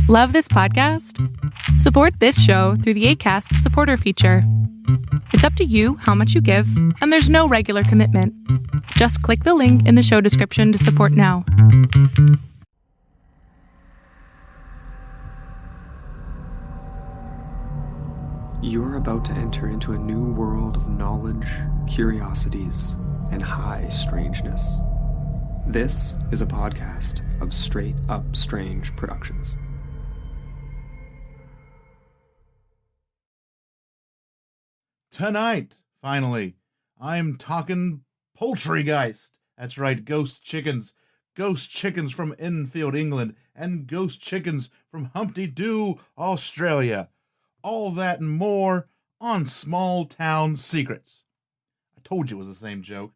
Love this podcast? Support this show through the Acast supporter feature. It's up to you how much you give, and there's no regular commitment. Just click the link in the show description to support now. You're about to enter into a new world of knowledge, curiosities, and high strangeness. This is a podcast of Straight Up Strange Productions. Tonight, finally, I'm talking poltergeist. That's right, ghost chickens. Ghost chickens from Enfield, England, and ghost chickens from Humpty Doo, Australia. All that and more on Small Town Secrets. I told you it was the same joke.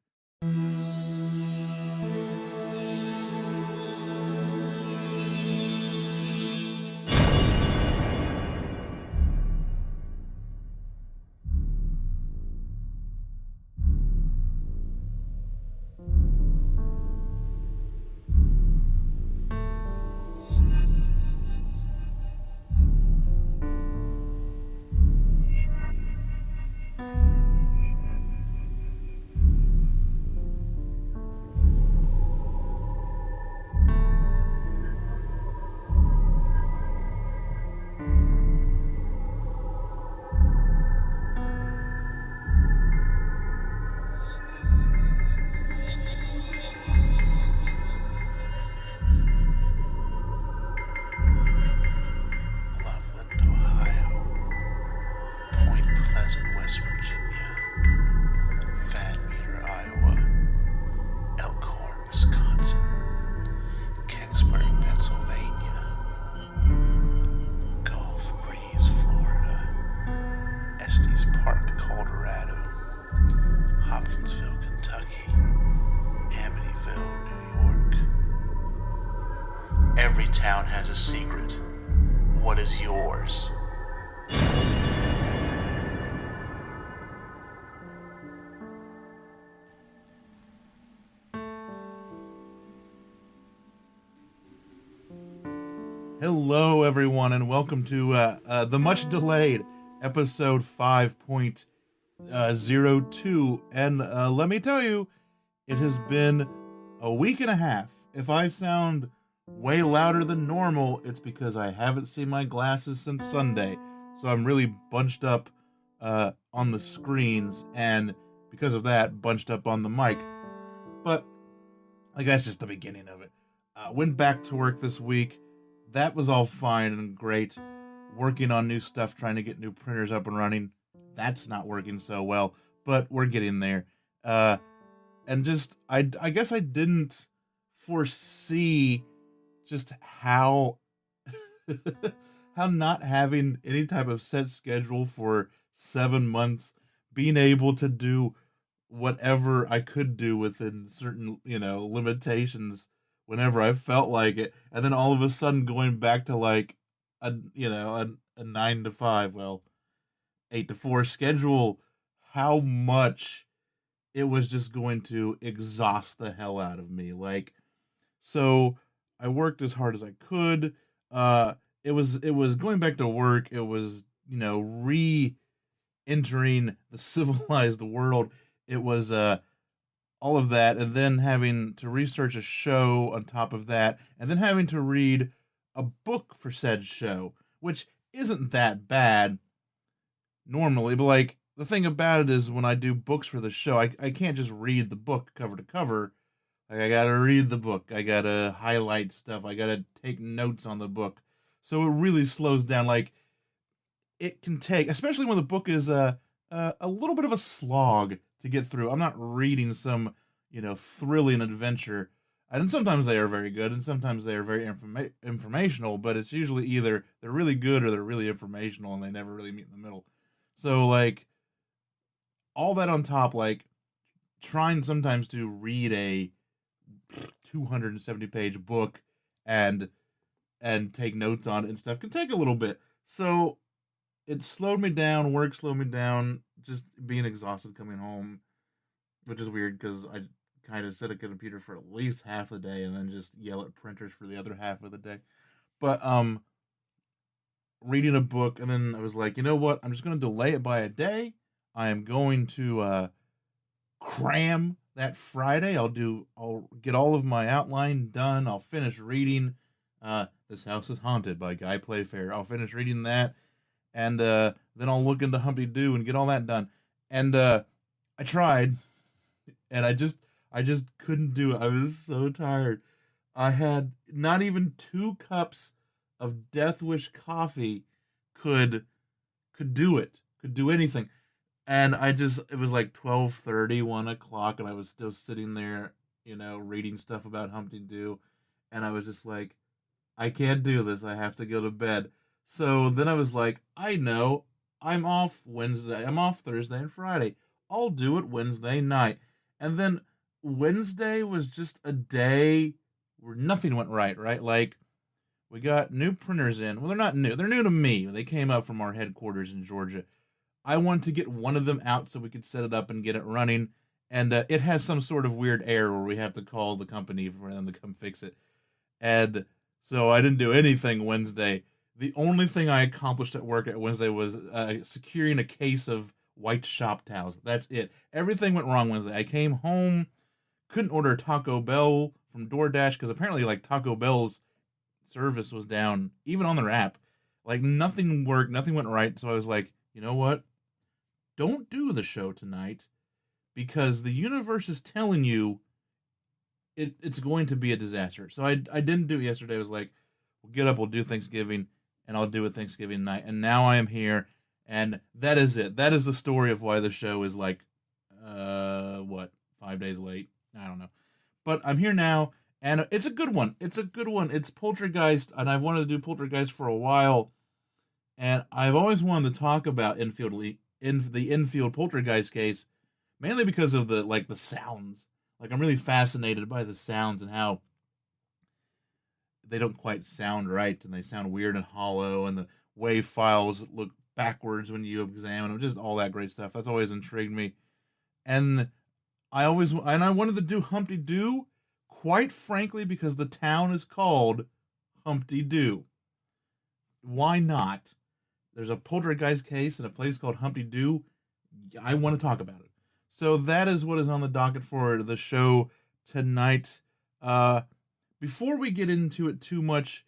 Every town has a secret. What is yours? Hello, everyone, and welcome to the much-delayed episode 5.02. And let me tell you, it has been a week and a half. If I sound way louder than normal, it's because I haven't seen my glasses since Sunday. So I'm really bunched up on the screens, and because of that, bunched up on the mic. But I guess just the beginning of it. Went back to work this week. That was all fine and great. Working on new stuff, trying to get new printers up and running. That's not working so well, but we're getting there. And just, I guess I didn't foresee just how not having any type of set schedule for 7 months, being able to do whatever I could do within certain, limitations whenever I felt like it, and then all of a sudden going back to like a 9 to 5, 8 to 4 schedule, how much it was just going to exhaust the hell out of me. So I worked as hard as I could. It was going back to work. It was, re-entering the civilized world. It was all of that, and then having to research a show on top of that, and then having to read a book for said show, which isn't that bad normally, but the thing about it is when I do books for the show, I can't just read the book cover to cover. I gotta read the book, I gotta highlight stuff, I gotta take notes on the book, so it really slows down. It can take, especially when the book is a little bit of a slog to get through. I'm not reading some, thrilling adventure. And sometimes they are very good, and sometimes they are very informational, but it's usually either they're really good or they're really informational, and they never really meet in the middle. So, all that on top, trying sometimes to read a 270-page book and take notes on it and stuff can take a little bit. So it slowed me down, work slowed me down, just being exhausted coming home, which is weird because I kind of sit at a computer for at least half the day and then just yell at printers for the other half of the day. But reading a book, and then I was like, you know what? I'm just going to delay it by a day. I am going to cram that Friday. I'll get all of my outline done. I'll finish reading This House is Haunted by Guy Playfair. I'll finish reading that, and then I'll look into Humpty Doo and get all that done. And I tried, and I just couldn't do it. I was so tired. I had not even 2 cups of Death Wish coffee could do it, could do anything. And it was like 12:30, 1 o'clock, and I was still sitting there, reading stuff about Humpty Doo. And I was just like, I can't do this. I have to go to bed. So then I was like, I know, I'm off Wednesday. I'm off Thursday and Friday. I'll do it Wednesday night. And then Wednesday was just a day where nothing went right? Like, we got new printers in. Well, they're not new. They're new to me. They came up from our headquarters in Georgia. I wanted to get one of them out so we could set it up and get it running. And it has some sort of weird error where we have to call the company for them to come fix it. And so I didn't do anything Wednesday. The only thing I accomplished at work at Wednesday was securing a case of white shop towels. That's it. Everything went wrong Wednesday. I came home, couldn't order Taco Bell from DoorDash because apparently like Taco Bell's service was down, even on their app. Like nothing worked, nothing went right. So I was like, you know what? Don't do the show tonight because the universe is telling you it's going to be a disaster. So I didn't do it yesterday. I was like, we'll get up, we'll do Thanksgiving, and I'll do it Thanksgiving night. And now I am here, and that is it. That is the story of why the show is like, 5 days late? I don't know. But I'm here now, and it's a good one. It's Poltergeist, and I've wanted to do Poltergeist for a while, and I've always wanted to talk about the Enfield Poltergeist case, mainly because of the sounds. Like, I'm really fascinated by the sounds and how they don't quite sound right, and they sound weird and hollow, and the wave files look backwards when you examine them, just all that great stuff. That's always intrigued me. And I wanted to do Humpty Doo, quite frankly, because the town is called Humpty Doo. Why not? There's a poltergeist case in a place called Humpty Doo. I want to talk about it. So that is what is on the docket for the show tonight. Before we get into it too much,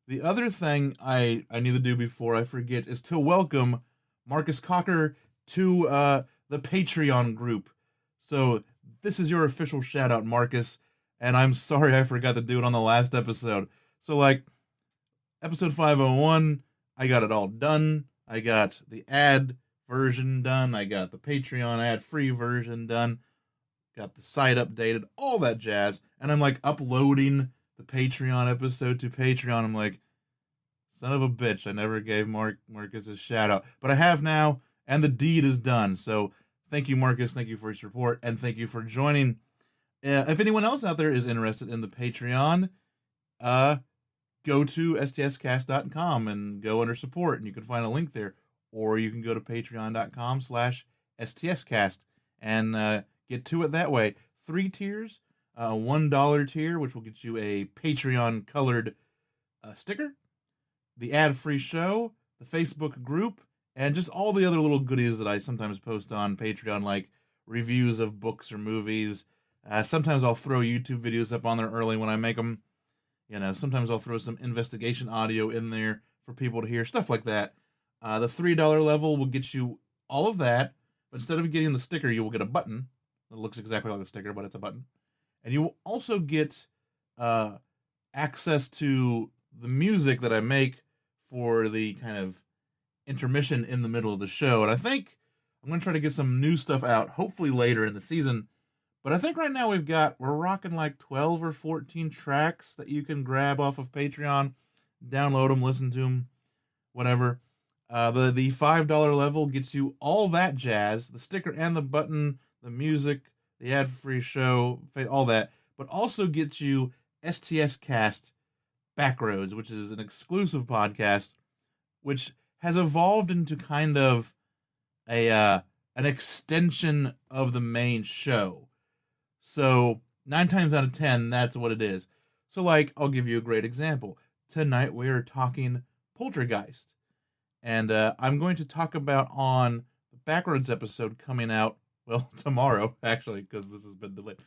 the other thing I need to do before I forget is to welcome Marcus Cocker to the Patreon group. So this is your official shout out, Marcus, and I'm sorry I forgot to do it on the last episode. So episode 501, I got it all done. I got the ad version done. I got the Patreon ad-free version done. Got the site updated, all that jazz. And I'm uploading the Patreon episode to Patreon. I'm like, son of a bitch, I never gave Marcus a shout out. But I have now, and the deed is done. So thank you, Marcus. Thank you for your support, and thank you for joining. If anyone else out there is interested in the Patreon, go to stscast.com and go under support, and you can find a link there. Or you can go to patreon.com/stscast and get to it that way. 3 tiers, $1 tier, which will get you a Patreon colored sticker, the ad-free show, the Facebook group, and just all the other little goodies that I sometimes post on Patreon, like reviews of books or movies. Sometimes I'll throw YouTube videos up on there early when I make them. Sometimes I'll throw some investigation audio in there for people to hear, stuff like that. The $3 level will get you all of that, but instead of getting the sticker, you will get a button that looks exactly like a sticker, but it's a button. And you will also get access to the music that I make for the kind of intermission in the middle of the show. And I think I'm going to try to get some new stuff out, hopefully later in the season. But I think right now we're rocking 12 or 14 tracks that you can grab off of Patreon, download them, listen to them, whatever. The $5 level gets you all that jazz, the sticker and the button, the music, the ad-free show, all that, but also gets you STS Cast Backroads, which is an exclusive podcast, which has evolved into kind of an extension of the main show. So 9 times out of 10, that's what it is. So, I'll give you a great example. Tonight we are talking Poltergeist. And I'm going to talk about on the Backroads episode coming out, well, tomorrow, actually, because this has been delayed.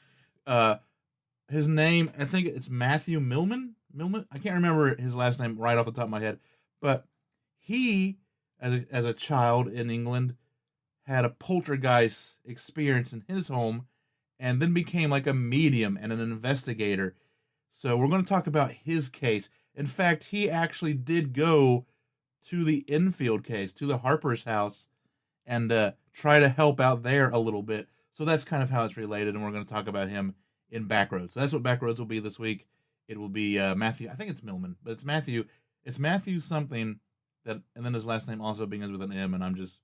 His name, I think it's Matthew Millman? I can't remember his last name right off the top of my head. But he, as a child in England, had a poltergeist experience in his home and then became like a medium and an investigator. So we're going to talk about his case. In fact, he actually did go to the Enfield case, to the Harper's house, and try to help out there a little bit. So that's kind of how it's related, and we're going to talk about him in Backroads. So that's what Backroads will be this week. It will be Matthew, I think it's Millman, but it's Matthew. It's Matthew something, that, and then his last name also begins with an M, and I'm just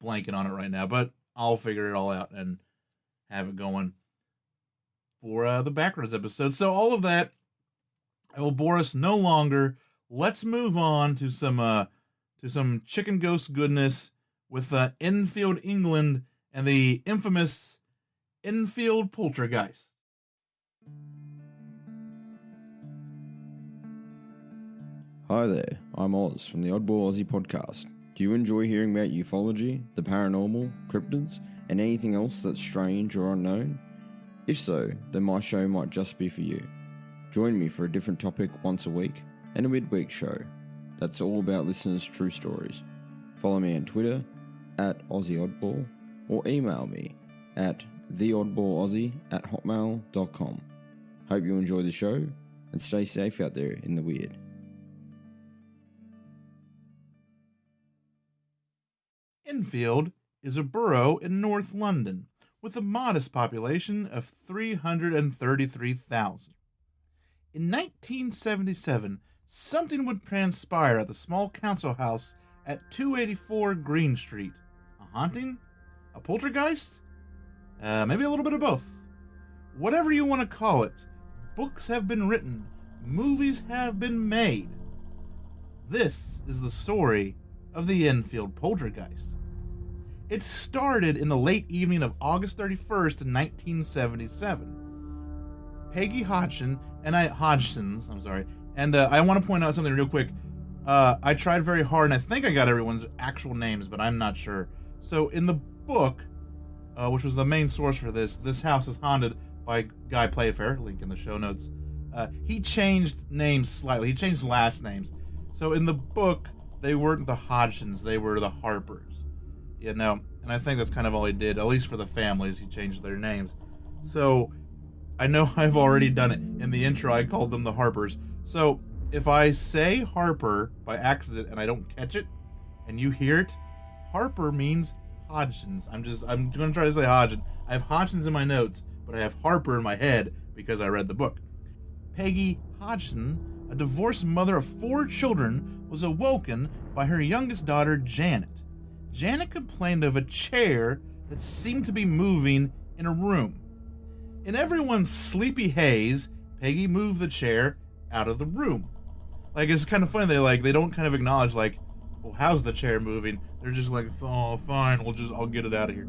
blanking on it right now. But I'll figure it all out and have it going for the Backroads episode. So all of that, I will bore us no longer. Let's move on to some chicken ghost goodness with Enfield, England, and the infamous Enfield poltergeist. Hi there, I'm Oz from the Oddball Aussie podcast. Do you enjoy hearing about ufology, the paranormal, cryptids, and anything else that's strange or unknown? If so, then my show might just be for you. Join me for a different topic once a week and a midweek show that's all about listeners' true stories. Follow me on Twitter @AussieOddball or email me at theoddballaussie@hotmail.com. Hope you enjoy the show and stay safe out there in the weird. Enfield is a borough in North London with a modest population of 333,000. In 1977, something would transpire at the small council house at 284 Green Street. A haunting? A poltergeist? Maybe a little bit of both. Whatever you want to call it, books have been written, movies have been made. This is the story of the Enfield poltergeist. It started in the late evening of August 31st, 1977. Peggy Hodgson, and I want to point out something real quick. I tried very hard, and I think I got everyone's actual names, but I'm not sure. So in the book, which was the main source for this house is haunted by Guy Playfair, link in the show notes. He changed names slightly. He changed last names. So in the book, they weren't the Hodgsons, they were the Harpers. And I think that's kind of all he did, at least for the families, he changed their names. So I know I've already done it. In the intro, I called them the Harpers. So if I say Harper by accident and I don't catch it, and you hear it, Harper means Hodgsons. I'm going to try to say Hodgson. I have Hodgsons in my notes, but I have Harper in my head because I read the book. Peggy Hodgson, a divorced mother of 4 children, was awoken by her youngest daughter, Janet. Janet complained of a chair that seemed to be moving in a room. In everyone's sleepy haze, Peggy moved the chair out of the room. Like, it's kind of funny, they don't kind of acknowledge, like, well, how's the chair moving? They're just like, oh, fine, I'll get it out of here.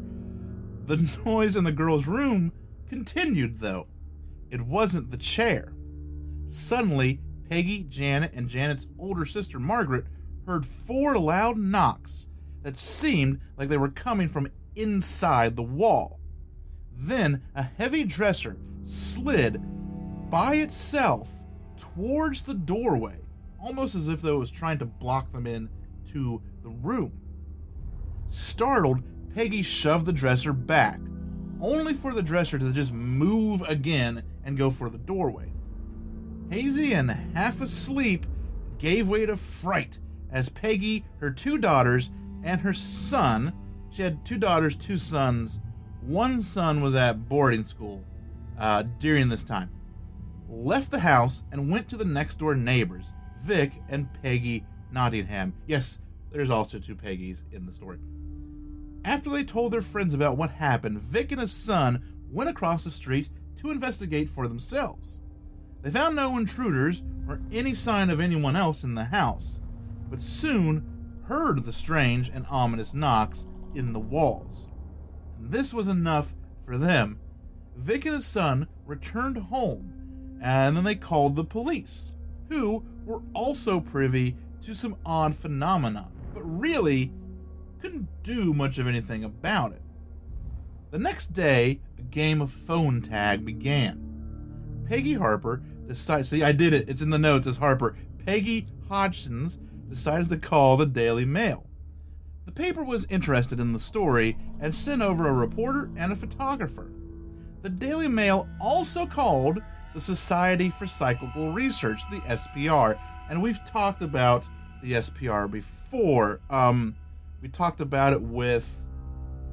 The noise in the girl's room continued, though. It wasn't the chair. Suddenly, Peggy, Janet, and Janet's older sister, Margaret, heard 4 loud knocks that seemed like they were coming from inside the wall. Then a heavy dresser slid by itself towards the doorway, almost as if it was trying to block them in to the room. Startled, Peggy shoved the dresser back, only for the dresser to just move again and go for the doorway. Hazy and half asleep, gave way to fright as Peggy, her 2 daughters, and her son, she had 2 daughters, 2 sons, one son was at boarding school during this time, left the house and went to the next door neighbors, Vic and Peggy Nottingham. Yes, there's also 2 Peggys in the story. After they told their friends about what happened, Vic and his son went across the street to investigate for themselves. They found no intruders or any sign of anyone else in the house, but soon heard the strange and ominous knocks in the walls. And this was enough for them. Vic and his son returned home, and then they called the police, who were also privy to some odd phenomenon. but really couldn't do much of anything about it. The next day, a game of phone tag began. Peggy Harper decided, see, I did it, it's in the notes as Harper. Peggy Hodgins decided to call the Daily Mail. The paper was interested in the story and sent over a reporter and a photographer. The Daily Mail also called the Society for Psychical Research, the SPR, and we've talked about the SPR before. We talked about it with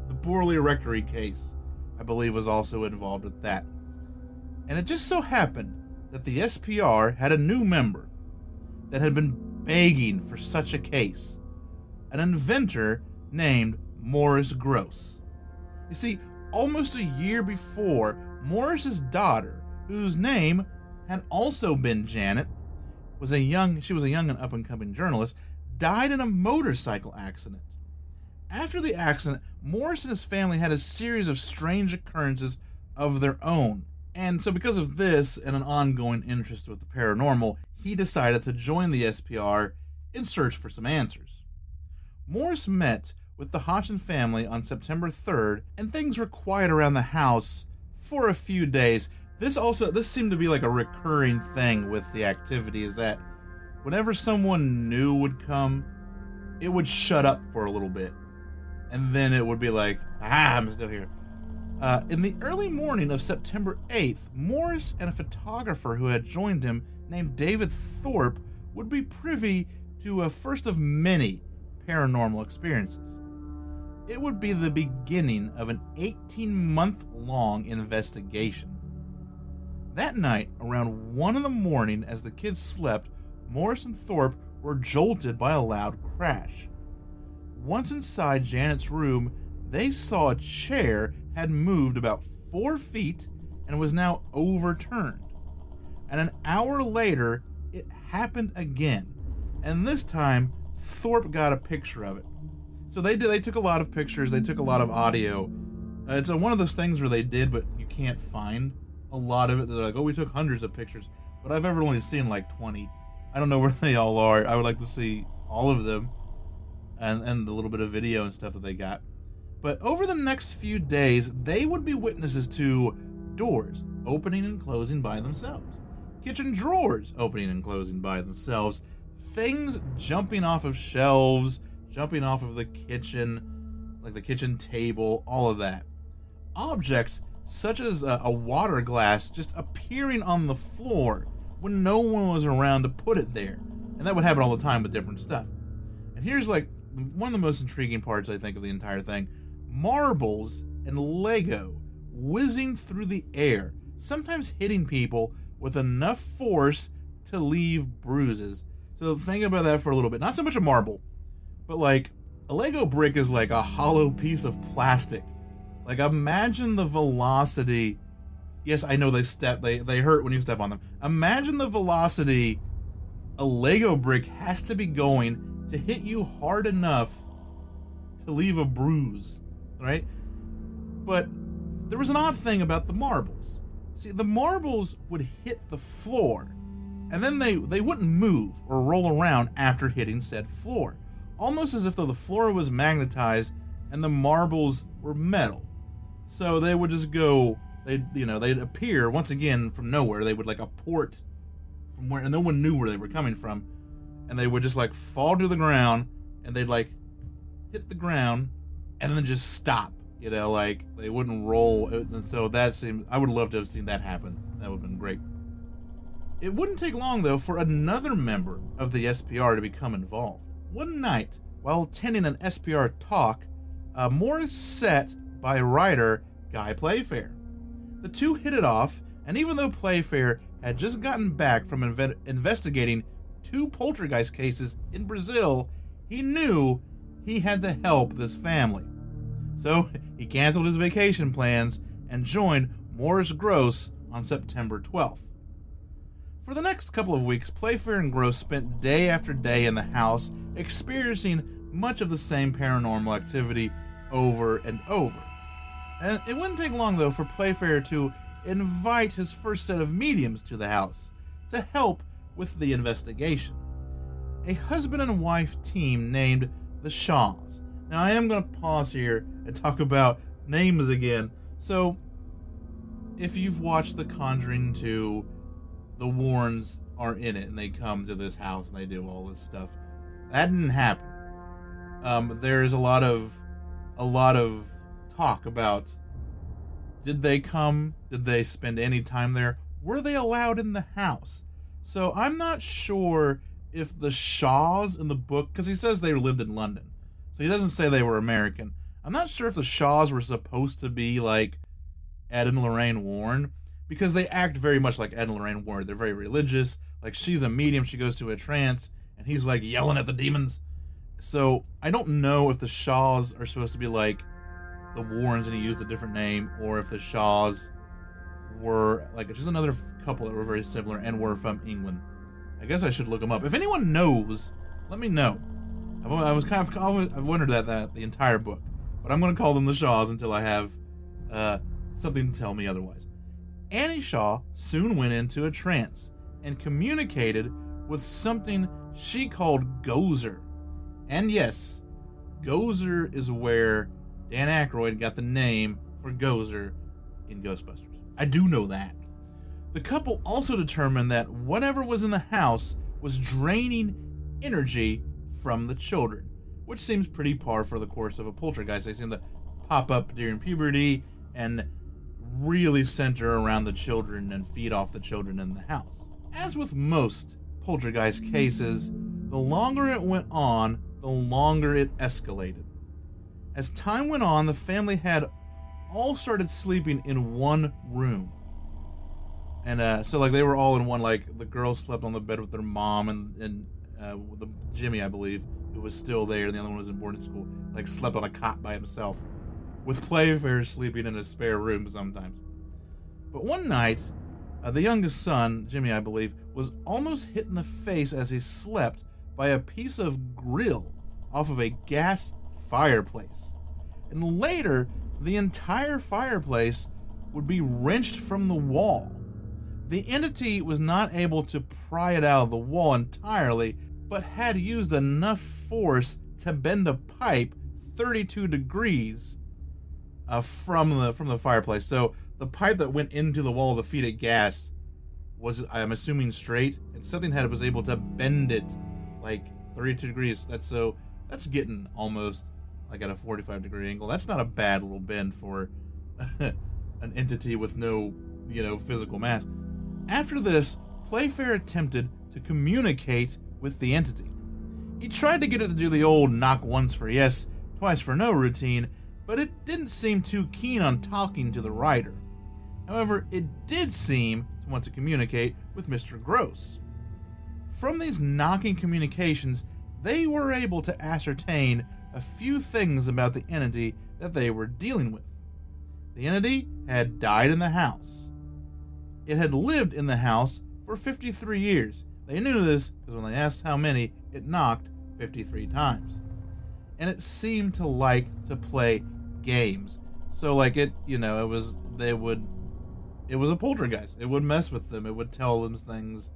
the Borley Rectory case, I believe, was also involved with that. And it just so happened that the SPR had a new member that had been begging for such a case, an inventor named Morris Gross. You see, almost a year before, Morris's daughter, whose name had also been Janet, she was a young and up-and-coming journalist, died in a motorcycle accident. After the accident, Morris and his family had a series of strange occurrences of their own. And so because of this and an ongoing interest with the paranormal, he decided to join the SPR in search for some answers. Morris met with the Hodgson family on September 3rd, and things were quiet around the house for a few days. This seemed to be like a recurring thing with the activity, is that whenever someone new would come, it would shut up for a little bit. And then it would be like, I'm still here. In the early morning of September 8th, Morris and a photographer who had joined him named David Thorpe would be privy to a first of many paranormal experiences. It would be the beginning of an 18-month-long investigation. That night, around 1 a.m, as the kids slept, Morris and Thorpe were jolted by a loud crash. Once inside Janet's room, they saw a chair had moved about 4 feet and was now overturned. And an hour later, it happened again. And this time, Thorpe got a picture of it. So they took a lot of pictures, they took a lot of audio. It's one of those things where they did, but you can't find a lot of it. They're like, oh, we took hundreds of pictures, but I've ever only seen like 20. I don't know where they all are. I would like to see all of them and the little bit of video and stuff that they got. But over the next few days, they would be witnesses to doors opening and closing by themselves, kitchen drawers opening and closing by themselves, things jumping off of shelves, jumping off of the kitchen, like the kitchen table, all of that. Objects such as a water glass just appearing on the floor when no one was around to put it there. And that would happen all the time with different stuff. And here's like one of the most intriguing parts, I think, of the entire thing. Marbles and Lego whizzing through the air, sometimes hitting people with enough force to leave bruises. So think about that for a little bit. Not so much a marble, but like a Lego brick is like a hollow piece of plastic. Like imagine the velocity. Yes, I know they hurt when you step on them. Imagine the velocity a Lego brick has to be going to hit you hard enough to leave a bruise, right? But there was an odd thing about the marbles. See, the marbles would hit the floor, and then they wouldn't move or roll around after hitting said floor, almost as if though the floor was magnetized and the marbles were metal. So they would just go, they'd appear once again from nowhere. They would like apport from where, and no one knew where they were coming from, and they would just like fall to the ground, and they'd like hit the ground, and then just stop. Like they wouldn't roll. And so that seemed, I would love to have seen that happen. That would have been great. It wouldn't take long though for another member of the SPR to become involved. One night, while attending an SPR talk, Morris sat by writer Guy Playfair. The two hit it off, and even though Playfair had just gotten back from investigating 2 poltergeist cases in Brazil, he knew he had to help this family. So he canceled his vacation plans and joined Morris Gross on September 12th. For the next couple of weeks, Playfair and Gross spent day after day in the house, experiencing much of the same paranormal activity over and over. And it wouldn't take long, though, for Playfair to invite his first set of mediums to the house to help with the investigation. A husband and wife team named the Shaws. Now, I am going to pause here and talk about names again. So, if you've watched The Conjuring 2, the Warrens are in it, and they come to this house, and they do all this stuff. That didn't happen. There's a lot of talk about, did they come? Did they spend any time there? Were they allowed in the house? So I'm not sure if the Shaws in the book, because he says they lived in London, so he doesn't say they were American. I'm not sure if the Shaws were supposed to be like Ed and Lorraine Warren, because they act very much like Ed and Lorraine Warren. They're very religious. Like, she's a medium, she goes to a trance, and he's like yelling at the demons. So I don't know if the Shaws are supposed to be like the Warrens and he used a different name, or if the Shaws were like just another couple that were very similar and were from England. I guess I should look them up. If anyone knows, let me know. I've wondered that the entire book, but I'm going to call them the Shaws until I have something to tell me otherwise. Annie Shaw soon went into a trance and communicated with something she called Gozer. And yes, Gozer is where Dan Aykroyd got the name for Gozer in Ghostbusters. I do know that. The couple also determined that whatever was in the house was draining energy from the children, which seems pretty par for the course of a poltergeist. They seem to pop up during puberty and really center around the children and feed off the children in the house. As with most poltergeist cases, the longer it went on, the longer it escalated. As time went on, the family had all started sleeping in one room. And so like they were all in one, like the girls slept on the bed with their mom and the Jimmy, I believe, who was still there, and the other one was in boarding school, like slept on a cot by himself, with Playfair sleeping in a spare room sometimes. But one night, the youngest son, Jimmy, I believe, was almost hit in the face as he slept by a piece of grill off of a gas fireplace. And later, the entire fireplace would be wrenched from the wall. The entity was not able to pry it out of the wall entirely, but had used enough force to bend a pipe 32 degrees from the fireplace. So the pipe that went into the wall to feed it gas was, I'm assuming, straight, and something was able to bend it like 32 degrees. That's getting almost like at a 45 degree angle. That's not a bad little bend for an entity with no, physical mass. After this, Playfair attempted to communicate with the entity. He tried to get it to do the old knock once for yes, twice for no routine, but it didn't seem too keen on talking to the writer. However, it did seem to want to communicate with Mr. Gross. From these knocking communications, they were able to ascertain a few things about the entity that they were dealing with. The entity had died in the house. It had lived in the house for 53 years. They knew this because when they asked how many, it knocked 53 times. And it seemed to like to play games. So like it was a poltergeist. It would mess with them. It would tell them things.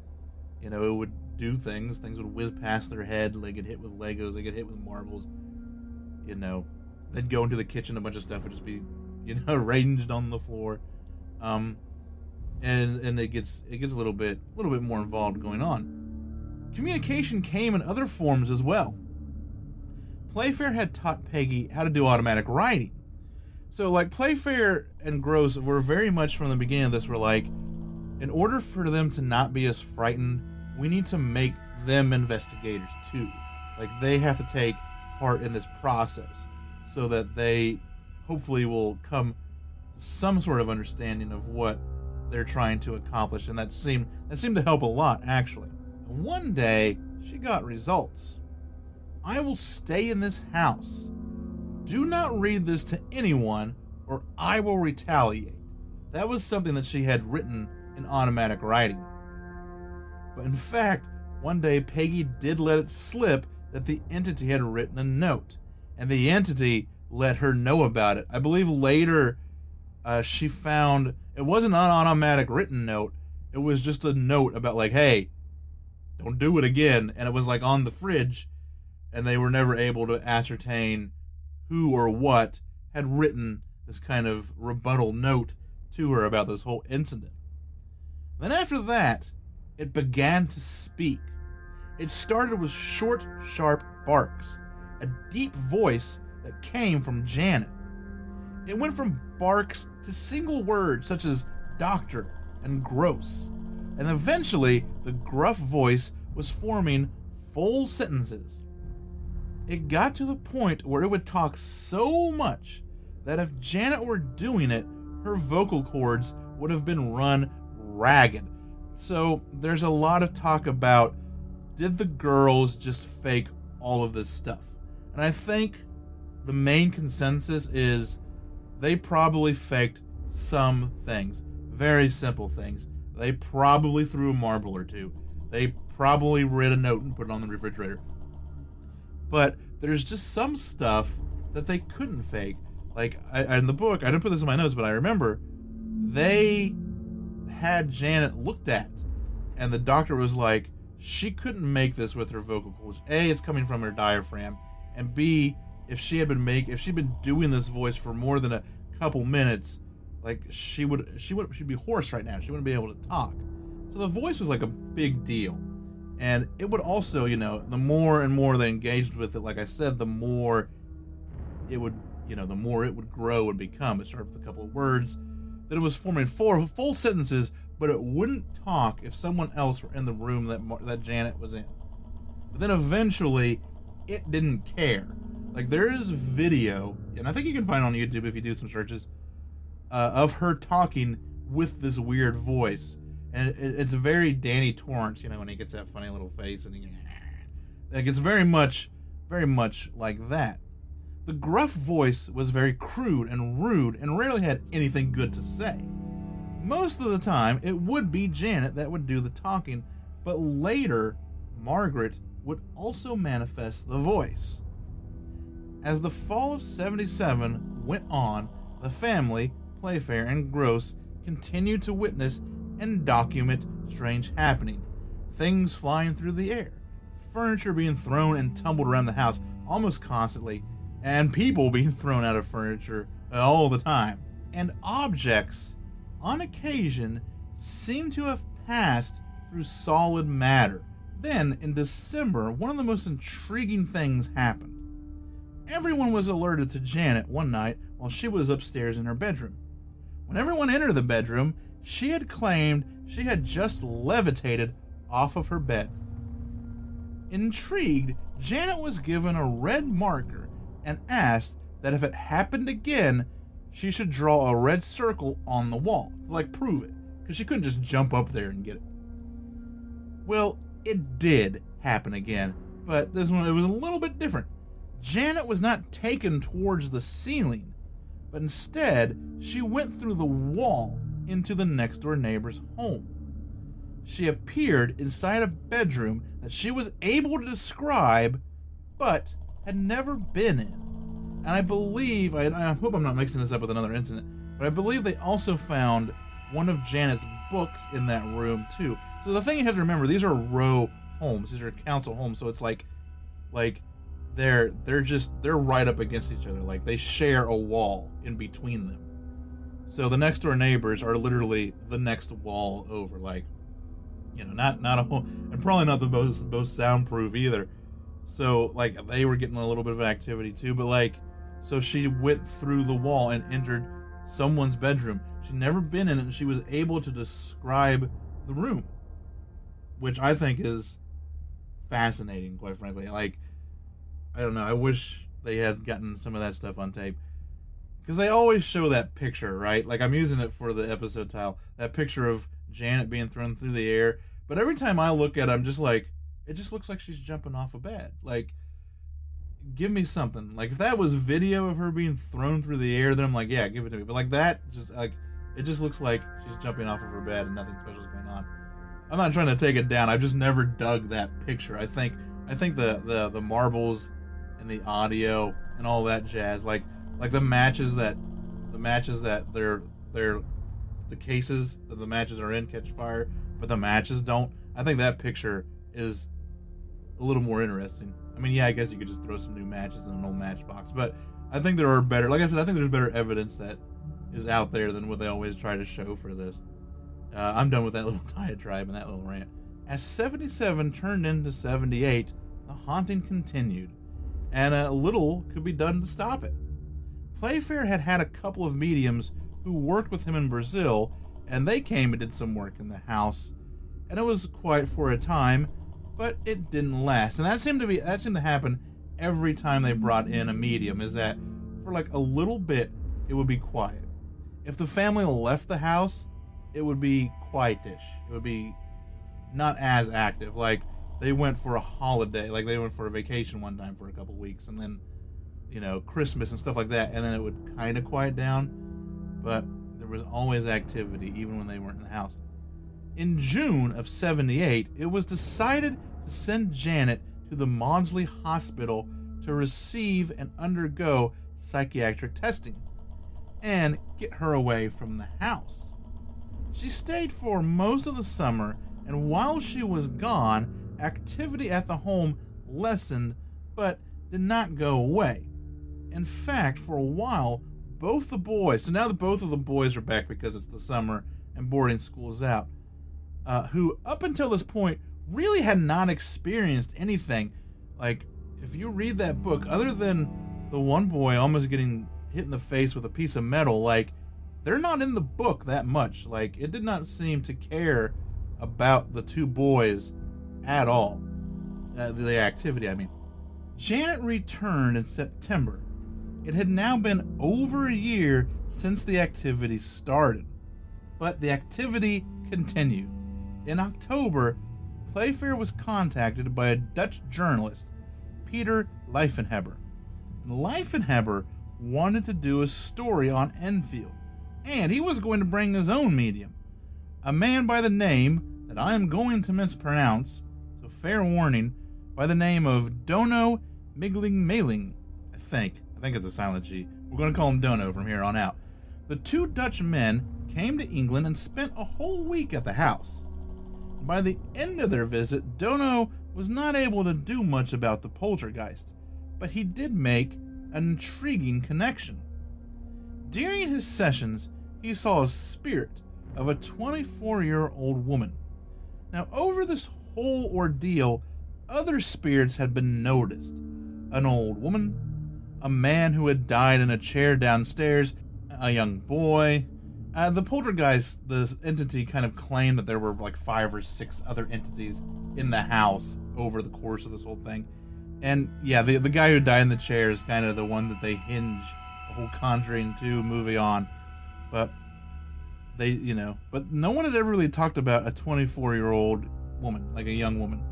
It would do things. Things would whiz past their head. They get hit with Legos. They get hit with marbles. They'd go into the kitchen. A bunch of stuff would just be, arranged on the floor. And it gets a little bit more involved going on. Communication came in other forms as well. Playfair had taught Peggy how to do automatic writing. So like Playfair and Gross were very much from the beginning of this were like, in order for them to not be as frightened, we need to make them investigators too. Like they have to take part in this process so that they hopefully will come to some sort of understanding of what they're trying to accomplish, and that seemed to help a lot, actually. And one day, she got results. I will stay in this house. Do not read this to anyone, or I will retaliate. That was something that she had written in automatic writing. But in fact, one day Peggy did let it slip that the entity had written a note, and the entity let her know about it. I believe later she found it wasn't an automatic written note. It was just a note about like, hey, don't do it again. And it was like on the fridge. and they were never able to ascertain who or what had written this kind of rebuttal note to her about this whole incident. Then after that, it began to speak. It started with short, sharp barks, a deep voice that came from Janet. It went from barks to single words such as doctor and gross, and eventually the gruff voice was forming full sentences. It got to the point where it would talk so much that if Janet were doing it, her vocal cords would have been run ragged. So there's a lot of talk about, did the girls just fake all of this stuff? And I think the main consensus is they probably faked some things. Very simple things. They probably threw a marble or two. They probably read a note and put it on the refrigerator. But there's just some stuff that they couldn't fake. Like, in the book, I didn't put this in my notes, but I remember they had Janet looked at, and the doctor was like, she couldn't make this with her vocal cords. A, it's coming from her diaphragm, and B, if she'd been doing this voice for more than a couple minutes, like she'd be hoarse right now. She wouldn't be able to talk. So the voice was like a big deal. And it would also, the more and more they engaged with it, like I said, the more it would grow and become. It started with a couple of words. Then it was forming full sentences, but it wouldn't talk if someone else were in the room that Janet was in. But then eventually, it didn't care. Like, there is video, and I think you can find it on YouTube if you do some searches, of her talking with this weird voice. And it's very Danny Torrance, when he gets that funny little face, and it's very much like that. The gruff voice was very crude and rude and rarely had anything good to say. Most of the time, it would be Janet that would do the talking, but later, Margaret would also manifest the voice. As the fall of 77 went on, the family, Playfair, and Gross continued to witness and document strange happening. Things flying through the air, furniture being thrown and tumbled around the house almost constantly, and people being thrown out of furniture all the time. And objects, on occasion, seem to have passed through solid matter. Then, in December, one of the most intriguing things happened. Everyone was alerted to Janet one night while she was upstairs in her bedroom. When everyone entered the bedroom, she had claimed she had just levitated off of her bed. Intrigued, Janet was given a red marker and asked that if it happened again, she should draw a red circle on the wall to prove it, because she couldn't just jump up there and get it. Well, it did happen again, but this one, it was a little bit different. Janet was not taken towards the ceiling, but instead she went through the wall into the next door neighbor's home. She appeared inside a bedroom that she was able to describe, but had never been in. And I believe, I hope I'm not mixing this up with another incident, but I believe they also found one of Janet's books in that room too. So the thing you have to remember, these are row homes, these are council homes, so it's like they're right up against each other, like they share a wall in between them. So the next door neighbors are literally the next wall over, not a whole, and probably not the most soundproof either. So they were getting a little bit of activity too, but so she went through the wall and entered someone's bedroom. She'd never been in it, and she was able to describe the room, which I think is fascinating, quite frankly. I don't know, I wish they had gotten some of that stuff on tape. Because they always show that picture, right? I'm using it for the episode title. That picture of Janet being thrown through the air. But every time I look at it, I'm just it just looks like she's jumping off a bed. Give me something. If that was video of her being thrown through the air, then I'm like, yeah, give it to me. But that, it just looks like she's jumping off of her bed and nothing special is going on. I'm not trying to take it down. I've just never dug that picture. I think the marbles and the audio and all that jazz, the matches that the cases that the matches are in catch fire, but the matches don't. I think that picture is a little more interesting. I mean, yeah, I guess you could just throw some new matches in an old matchbox, but I think there are better, like I said, I think there's better evidence that is out there than what they always try to show for this. I'm done with that little diatribe and that little rant. As 77 turned into 78, the haunting continued, and little could be done to stop it. Playfair had a couple of mediums who worked with him in Brazil, and they came and did some work in the house, and it was quiet for a time, but it didn't last. And that seemed to happen every time they brought in a medium, is that for like a little bit it would be quiet. If the family left the house, it would be quietish. It would be not as active. Like they went for a holiday, like they went for a vacation one time for a couple weeks, and then, you know, Christmas and stuff like that, and then it would kind of quiet down, but there was always activity even when they weren't in the house. In June of 78, it was decided to send Janet to the Maudsley Hospital to receive and undergo psychiatric testing and get her away from the house. She stayed for most of the summer, and while she was gone, activity at the home lessened but did not go away. In fact, for a while, both the boys, so now that both of the boys are back because it's the summer and boarding school is out, who up until this point really had not experienced anything. Like, if you read that book, other than the one boy almost getting hit in the face with a piece of metal, like, they're not in the book that much. Like, it did not seem to care about the two boys at all. The activity, I mean. Janet returned in September. It had now been over a year since the activity started, but the activity continued. In October, Playfair was contacted by a Dutch journalist, Peter Leifenheber. Leifenheber wanted to do a story on Enfield, and he was going to bring his own medium, a man by the name that I am going to mispronounce, so fair warning, by the name of Dono Migling-Maling, I think it's a silent G. We're going to call him Dono from here on out. The two Dutch men came to England and spent a whole week at the house. By the end of their visit, Dono was not able to do much about the poltergeist, but he did make an intriguing connection. During his sessions, he saw a spirit of a 24-year-old woman. Now, over this whole ordeal, other spirits had been noticed. An old woman, a man who had died in a chair downstairs, a young boy. The poltergeist, the entity, kind of claimed that there were like 5 or 6 other entities in the house over the course of this whole thing. And yeah, the guy who died in the chair is kind of the one that they hinge the whole Conjuring 2 movie on. But they, you know, but no one had ever really talked about a 24-year-old woman, like a young woman.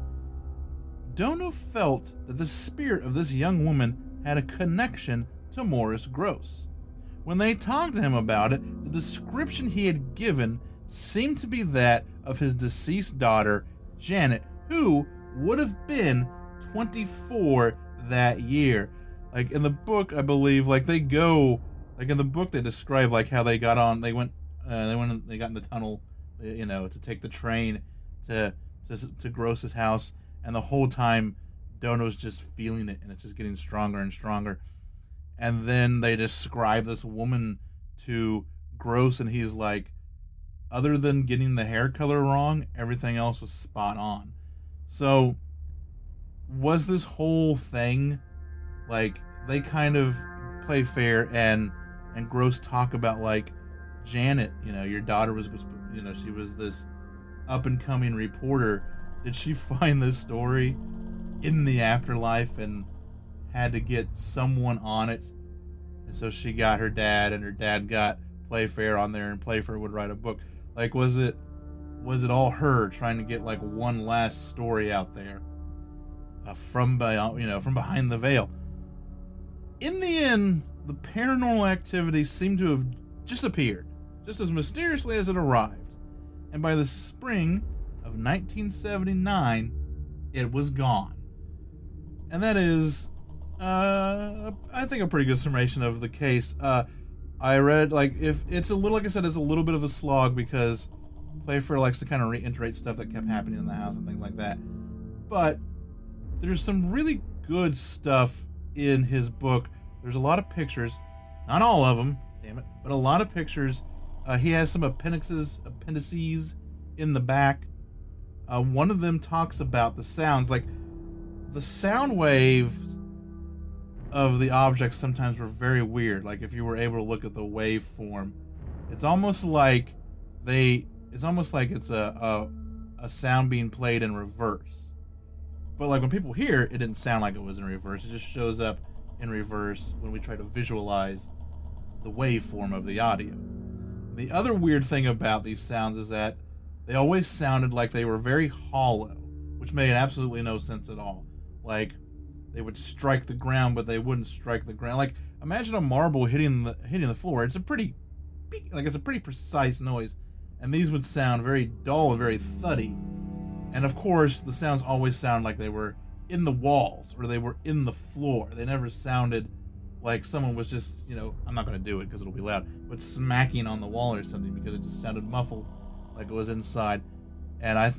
Dono felt that the spirit of this young woman had a connection to Morris Gross. When they talked to him about it, the description he had given seemed to be that of his deceased daughter, Janet, who would have been 24 that year. Like in the book, I believe, like they go, like in the book they describe like how they got on, they got in the tunnel, you know, to take the train to Gross's house, and the whole time Dono's just feeling it, and it's just getting stronger and stronger. And then they describe this woman to Gross, and he's like, other than getting the hair color wrong, everything else was spot on. So, was this whole thing, like, they kind of play fair, and Gross talk about, like, Janet, you know, your daughter was, you know, she was this up-and-coming reporter. Did she find this story in the afterlife and had to get someone on it? And so she got her dad, and her dad got Playfair on there, and Playfair would write a book. Like, was it all her trying to get like one last story out there from behind the veil? In the end, the paranormal activity seemed to have disappeared, just as mysteriously as it arrived. And by the spring of 1979, it was gone. And that is, I think, a pretty good summation of the case. I read, like, if it's a little, like I said, it's a little bit of a slog because Playfair likes to kind of reiterate stuff that kept happening in the house and things like that. But there's some really good stuff in his book. There's a lot of pictures, not all of them, damn it, but a lot of pictures. He has some appendices in the back. One of them talks about the sounds, like the sound waves of the objects sometimes were very weird. Like if you were able to look at the waveform, it's almost like it's a sound being played in reverse. But like when people hear it, it didn't sound like it was in reverse. It just shows up in reverse when we try to visualize the waveform of the audio. The other weird thing about these sounds is that they always sounded like they were very hollow, which made absolutely no sense at all. Like they would strike the ground, but they wouldn't strike the ground. Like imagine a marble hitting the floor. It's a pretty precise noise, and these would sound very dull and very thuddy. And of course, the sounds always sound like they were in the walls or they were in the floor. They never sounded like someone was just, I'm not going to do it because it'll be loud, but smacking on the wall or something, because it just sounded muffled like it was inside. And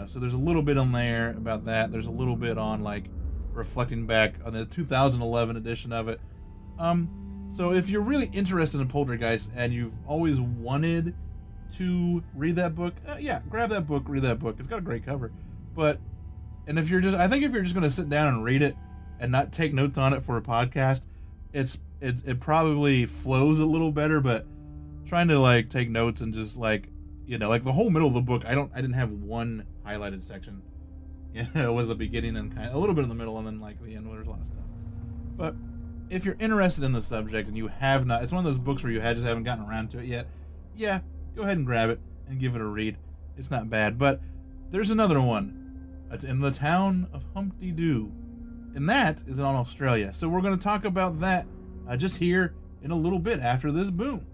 so there's a little bit on there about that. There's a little bit on like reflecting back on the 2011 edition of it. So if you're really interested in Poltergeist and you've always wanted to read that book, grab that book, read that book. It's got a great cover. I think if you're just going to sit down and read it and not take notes on it for a podcast, it probably flows a little better. But trying to like take notes and just like the whole middle of the book, I didn't have one highlighted section. It was the beginning and kind of a little bit in the middle, and then like the end where there's a lot of stuff. But if you're interested in the subject and you have not, it's one of those books where you just haven't gotten around to it yet. Yeah, go ahead and grab it and give it a read. It's not bad. But there's another one. It's in the town of Humpty Doo, and that is in Australia. So we're going to talk about that just here in a little bit after this boom.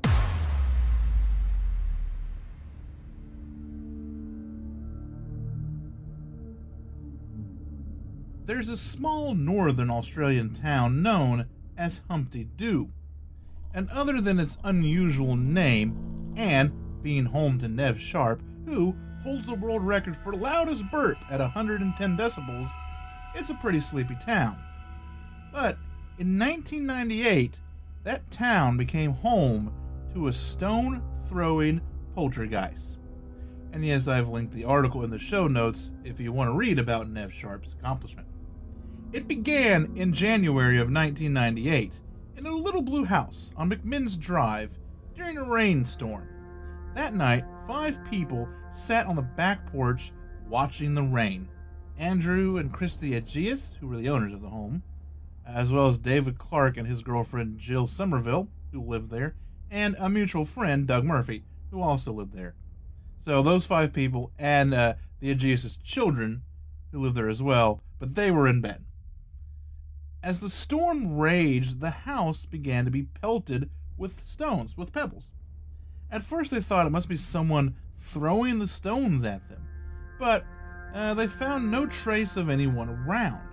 There's a small northern Australian town known as Humpty Doo, and other than its unusual name and being home to Nev Sharp, who holds the world record for loudest burp at 110 decibels, it's a pretty sleepy town. But in 1998, that town became home to a stone-throwing poltergeist. And yes, I've linked the article in the show notes if you want to read about Nev Sharp's accomplishment. It began in January of 1998 in a little blue house on McMinn's Drive during a rainstorm. That night, 5 people sat on the back porch watching the rain. Andrew and Christy Aegeus, who were the owners of the home, as well as David Clark and his girlfriend Jill Somerville, who lived there, and a mutual friend, Doug Murphy, who also lived there. So those 5 people and the Aegeus' children, who lived there as well, but they were in bed. As the storm raged, the house began to be pelted with stones, with pebbles. At first they thought it must be someone throwing the stones at them, but they found no trace of anyone around.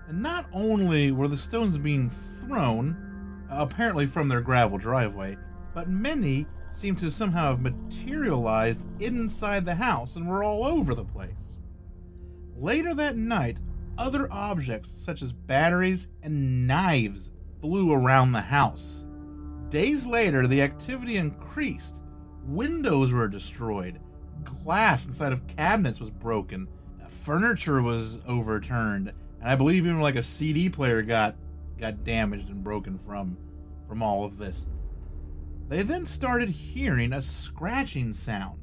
And not only were the stones being thrown, apparently from their gravel driveway, but many seemed to somehow have materialized inside the house and were all over the place. Later that night, other objects such as batteries and knives flew around the house. Days later, the activity increased. Windows were destroyed. Glass inside of cabinets was broken. Furniture was overturned. And I believe even like a CD player got damaged and broken from all of this. They then started hearing a scratching sound.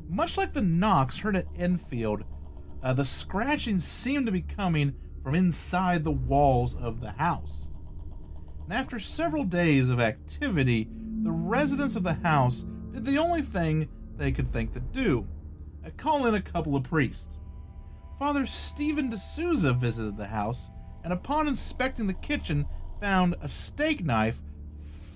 Much like the knocks heard at Enfield, the scratching seemed to be coming from inside the walls of the house. And after several days of activity, the residents of the house did the only thing they could think to do: call in a couple of priests. Father Stephen D'Souza visited the house, and upon inspecting the kitchen, found a steak knife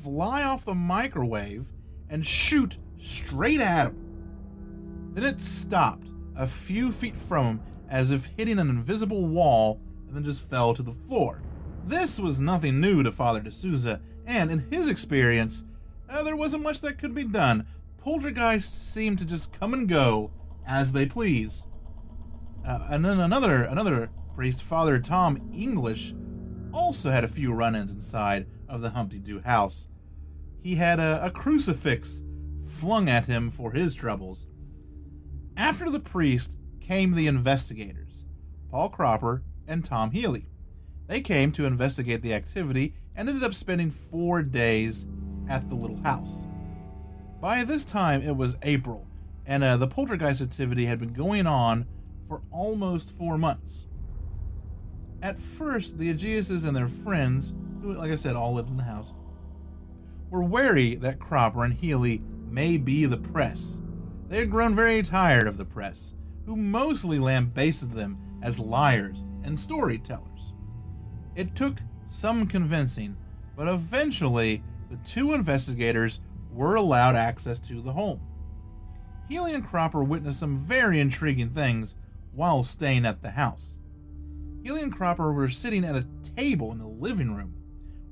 fly off the microwave and shoot straight at him. Then it stopped a few feet from him as if hitting an invisible wall, and then just fell to the floor. This was nothing new to Father D'Souza, and in his experience, there wasn't much that could be done. Poltergeists seemed to just come and go as they please. And then another Priest Father Tom English also had a few run-ins inside of the Humpty Doo house. He had a crucifix flung at him for his troubles. After the priest came the investigators, Paul Cropper and Tom Healy. They came to investigate the activity and ended up spending 4 days at the little house. By this time, it was April, and the poltergeist activity had been going on for almost 4 months. At first, the Aegeises and their friends, who, like I said, all lived in the house, were wary that Cropper and Healy may be the press. They had grown very tired of the press, who mostly lambasted them as liars and storytellers. It took some convincing, but eventually the two investigators were allowed access to the home. Healy and Cropper witnessed some very intriguing things while staying at the house. Healy and Cropper were sitting at a table in the living room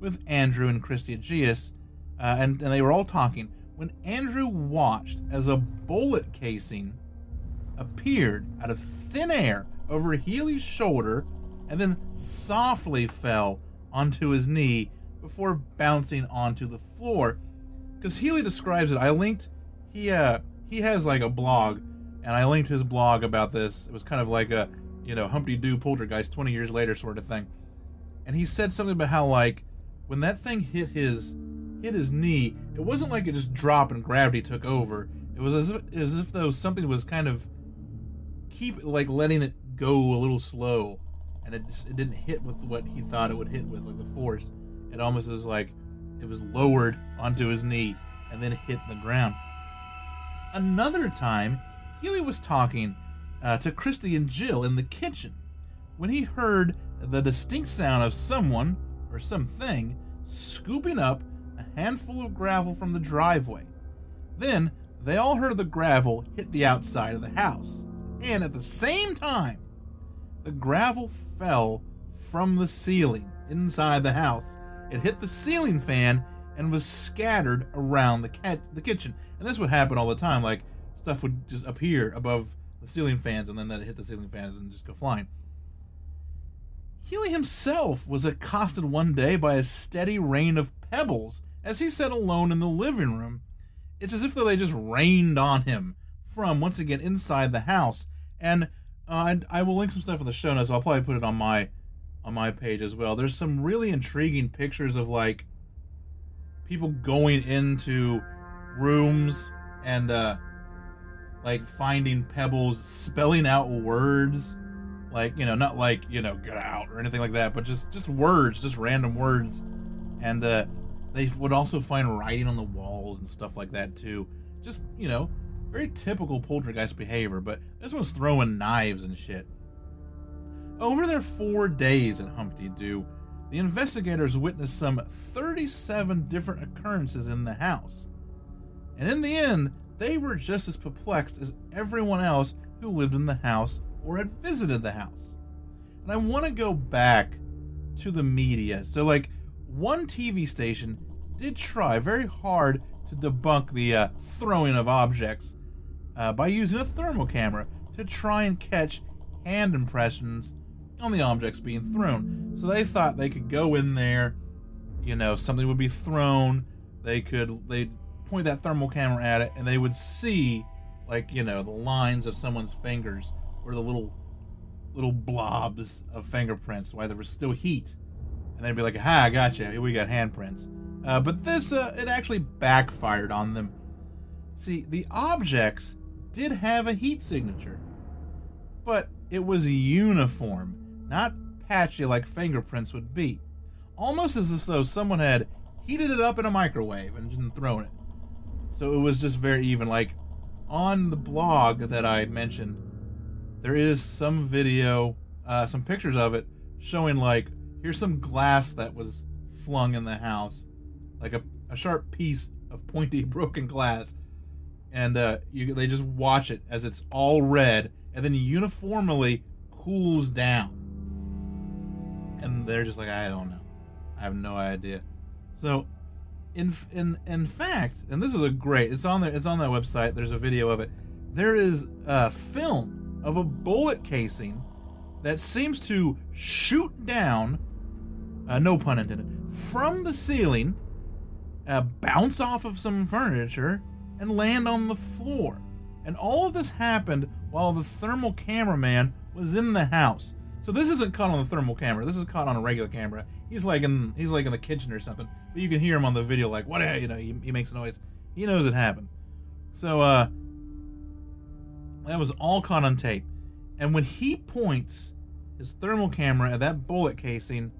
with Andrew and Christy Aegeus, and they were all talking, when Andrew watched as a bullet casing appeared out of thin air over Healy's shoulder and then softly fell onto his knee before bouncing onto the floor. Because Healy describes it, he has like a blog, and I linked his blog about this. It was kind of like a, Humpty Doo poltergeist 20 years later sort of thing. And he said something about how, like, when that thing hit his knee, it wasn't like it just dropped and gravity took over. It was as if though something was kind of letting it go a little slow, and it didn't hit with what he thought it would hit with, like the force. It almost was like it was lowered onto his knee and then hit the ground. Another time, Healy was talking to Christy and Jill in the kitchen when he heard the distinct sound of someone or something scooping up a handful of gravel from the driveway. Then they all heard the gravel hit the outside of the house, and at the same time, the gravel fell from the ceiling inside the house. It hit the ceiling fan and was scattered around the kitchen. And this would happen all the time, like stuff would just appear above the ceiling fans and then that hit the ceiling fans and just go flying. Healy himself was accosted one day by a steady rain of pebbles as he sat alone in the living room. It's as if though they just rained on him from, once again, inside the house. And I will link some stuff in the show notes. I'll probably put it on my page as well. There's some really intriguing pictures of, like, people going into rooms and like finding pebbles, spelling out words, like, not like, get out or anything like that, but just words, just random words. And they would also find writing on the walls and stuff like that too. Just, very typical poltergeist behavior, but this one's throwing knives and shit. Over their 4 days at Humpty Doo, the investigators witnessed some 37 different occurrences in the house. And in the end, they were just as perplexed as everyone else who lived in the house or had visited the house. And I want to go back to the media. So, like, one TV station did try very hard to debunk the throwing of objects by using a thermal camera to try and catch hand impressions on the objects being thrown. So they thought they could go in there, something would be thrown, they'd point that thermal camera at it, and they would see, like, the lines of someone's fingers, or the little blobs of fingerprints while there was still heat. And they'd be like, "Ha, I gotcha, here we got handprints." But this, it actually backfired on them. See, the objects did have a heat signature, but it was uniform, not patchy like fingerprints would be. Almost as though someone had heated it up in a microwave and then thrown it. So it was just very even. Like, on the blog that I mentioned, there is some video, some pictures of it showing, like, here's some glass that was flung in the house, like a sharp piece of pointy broken glass, and they just watch it as it's all red and then uniformly cools down, and they're just like, I don't know, I have no idea. So in fact, and this is it's on that website, there's a video of it, there is a film of a bullet casing that seems to shoot down, no pun intended, from the ceiling, bounce off of some furniture, and land on the floor. And all of this happened while the thermal cameraman was in the house. So this isn't caught on the thermal camera. This is caught on a regular camera. He's like in the kitchen or something. But you can hear him on the video, like, what? You know, he makes a noise. He knows it happened. So that was all caught on tape. And when he points his thermal camera at that bullet casing,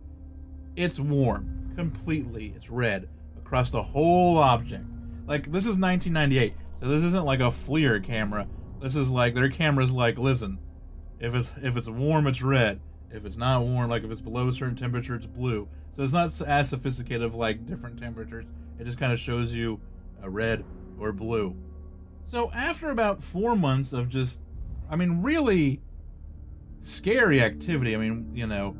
it's warm completely. It's red across the whole object. Like, this is 1998, so this isn't like a FLIR camera. This is like, their camera's like, listen, if it's warm, it's red. If it's not warm, like if it's below a certain temperature, it's blue. So it's not as sophisticated of like different temperatures. It just kind of shows you a red or blue. So after about 4 months of just, I mean, really scary activity, I mean, you know,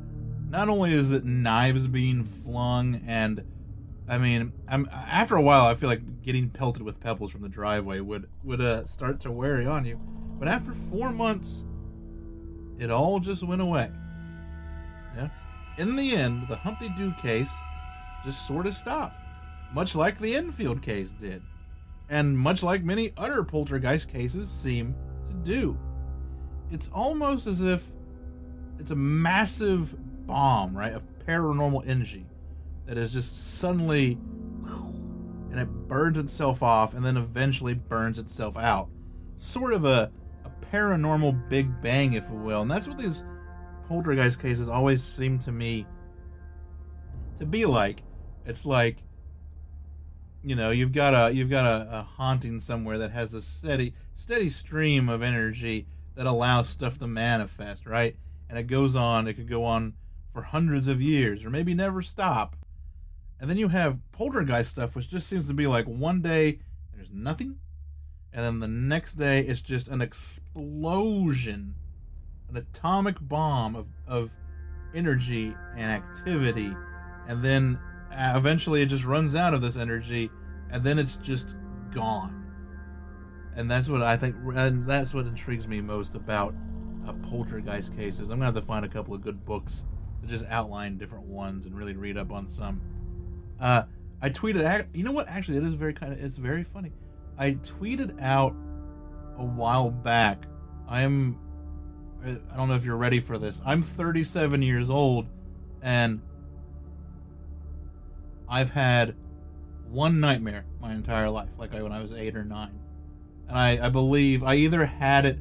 not only is it knives being flung, and I mean, after a while, I feel like getting pelted with pebbles from the driveway would start to wear on you. But after 4 months, it all just went away. Yeah. In the end, the Humpty Doo case just sort of stopped, much like the Enfield case did, and much like many other poltergeist cases seem to do. It's almost as if it's a massive bomb, right, of paranormal energy that is just suddenly, and it burns itself off and then eventually burns itself out. Sort of a paranormal Big Bang, if you will. And that's what these poltergeist cases always seem to me to be like. It's like, you know, you've got a haunting somewhere that has a steady stream of energy that allows stuff to manifest, right? And it could go on for hundreds of years, or maybe never stop. And then you have poltergeist stuff, which just seems to be like one day there's nothing, and then the next day it's just an explosion, an atomic bomb of energy and activity, and then eventually it just runs out of this energy, and then it's just gone. And that's what I think, and that's what intrigues me most about poltergeist cases. I'm gonna have to find a couple of good books to just outline different ones and really read up on some. I tweeted, you know what? Actually, it's very funny. I tweeted out a while back. I don't know if you're ready for this. I'm 37 years old, and I've had one nightmare my entire life, like when I was 8 or 9. And I believe I either had it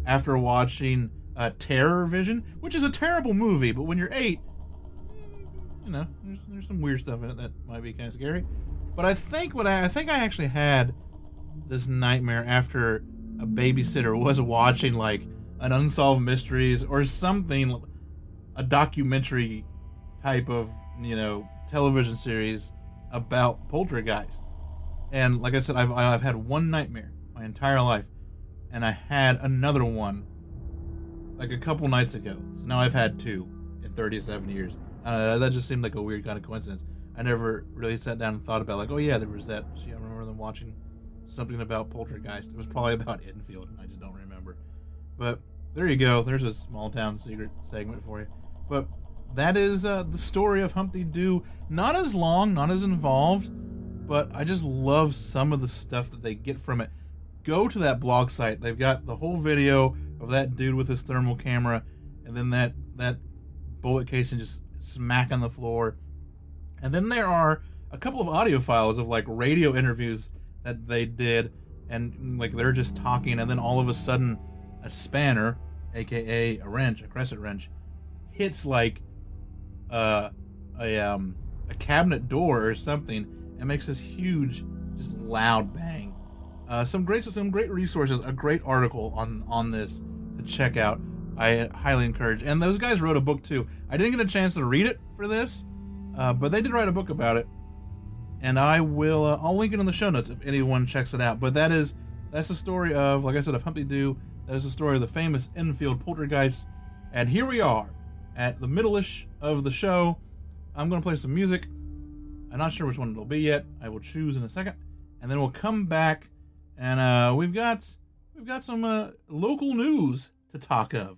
after watching Terror Vision, which is a terrible movie, but when you're 8, you know, there's some weird stuff in it that might be kind of scary. But I think I actually had this nightmare after a babysitter was watching like an Unsolved Mysteries or something, a documentary type of, you know, television series about poltergeist. And like I said, I've had one nightmare my entire life, and I had another one like a couple nights ago. So now I've had 2 in 37 years. That just seemed like a weird kind of coincidence. I never really sat down and thought about like, oh yeah, there was that. See, I remember them watching something about poltergeist. It was probably about Enfield, and I just don't remember. But there you go. There's a small town secret segment for you. But that is the story of Humpty Doo. Not as long, not as involved, but I just love some of the stuff that they get from it. Go to that blog site. They've got the whole video of that dude with his thermal camera, and then that bullet casing just smack on the floor. And then there are a couple of audio files of like radio interviews that they did, and like they're just talking, and then all of a sudden a spanner, aka a wrench, a crescent wrench, hits like a cabinet door or something, and makes this huge, just loud bang. Some great resources, a great article on this to check out. I highly encourage. And those guys wrote a book too. I didn't get a chance to read it for this, but they did write a book about it, and I'll link it in the show notes if anyone checks it out. But that's the story of, like I said, of Humpty Doo. That is the story of the famous Enfield poltergeist. And here we are at the middle-ish of the show. I'm going to play some music. I'm not sure which one it'll be yet. I will choose in a second, and then we'll come back, and we've got some local news to talk of.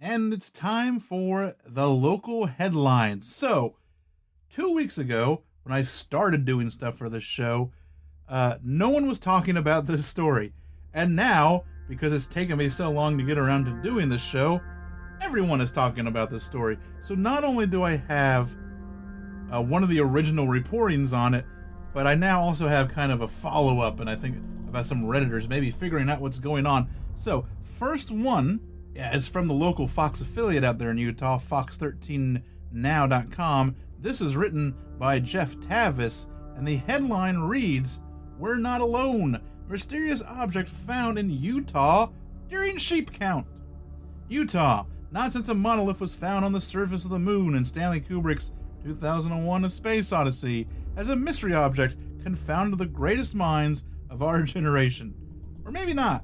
And it's time for the local headlines. So, 2 weeks ago, when I started doing stuff for this show, no one was talking about this story. And now, because it's taken me so long to get around to doing this show, everyone is talking about this story. So not only do I have one of the original reportings on it, but I now also have kind of a follow-up, and I think about some Redditors maybe figuring out what's going on. So, first one is from the local Fox affiliate out there in Utah, fox13now.com. This is written by Jeff Tavis, and the headline reads, "We're not alone. Mysterious object found in Utah during sheep count." Utah. Not since a monolith was found on the surface of the moon in Stanley Kubrick's 2001 A Space Odyssey has a mystery object confounded the greatest minds of our generation. Or maybe not.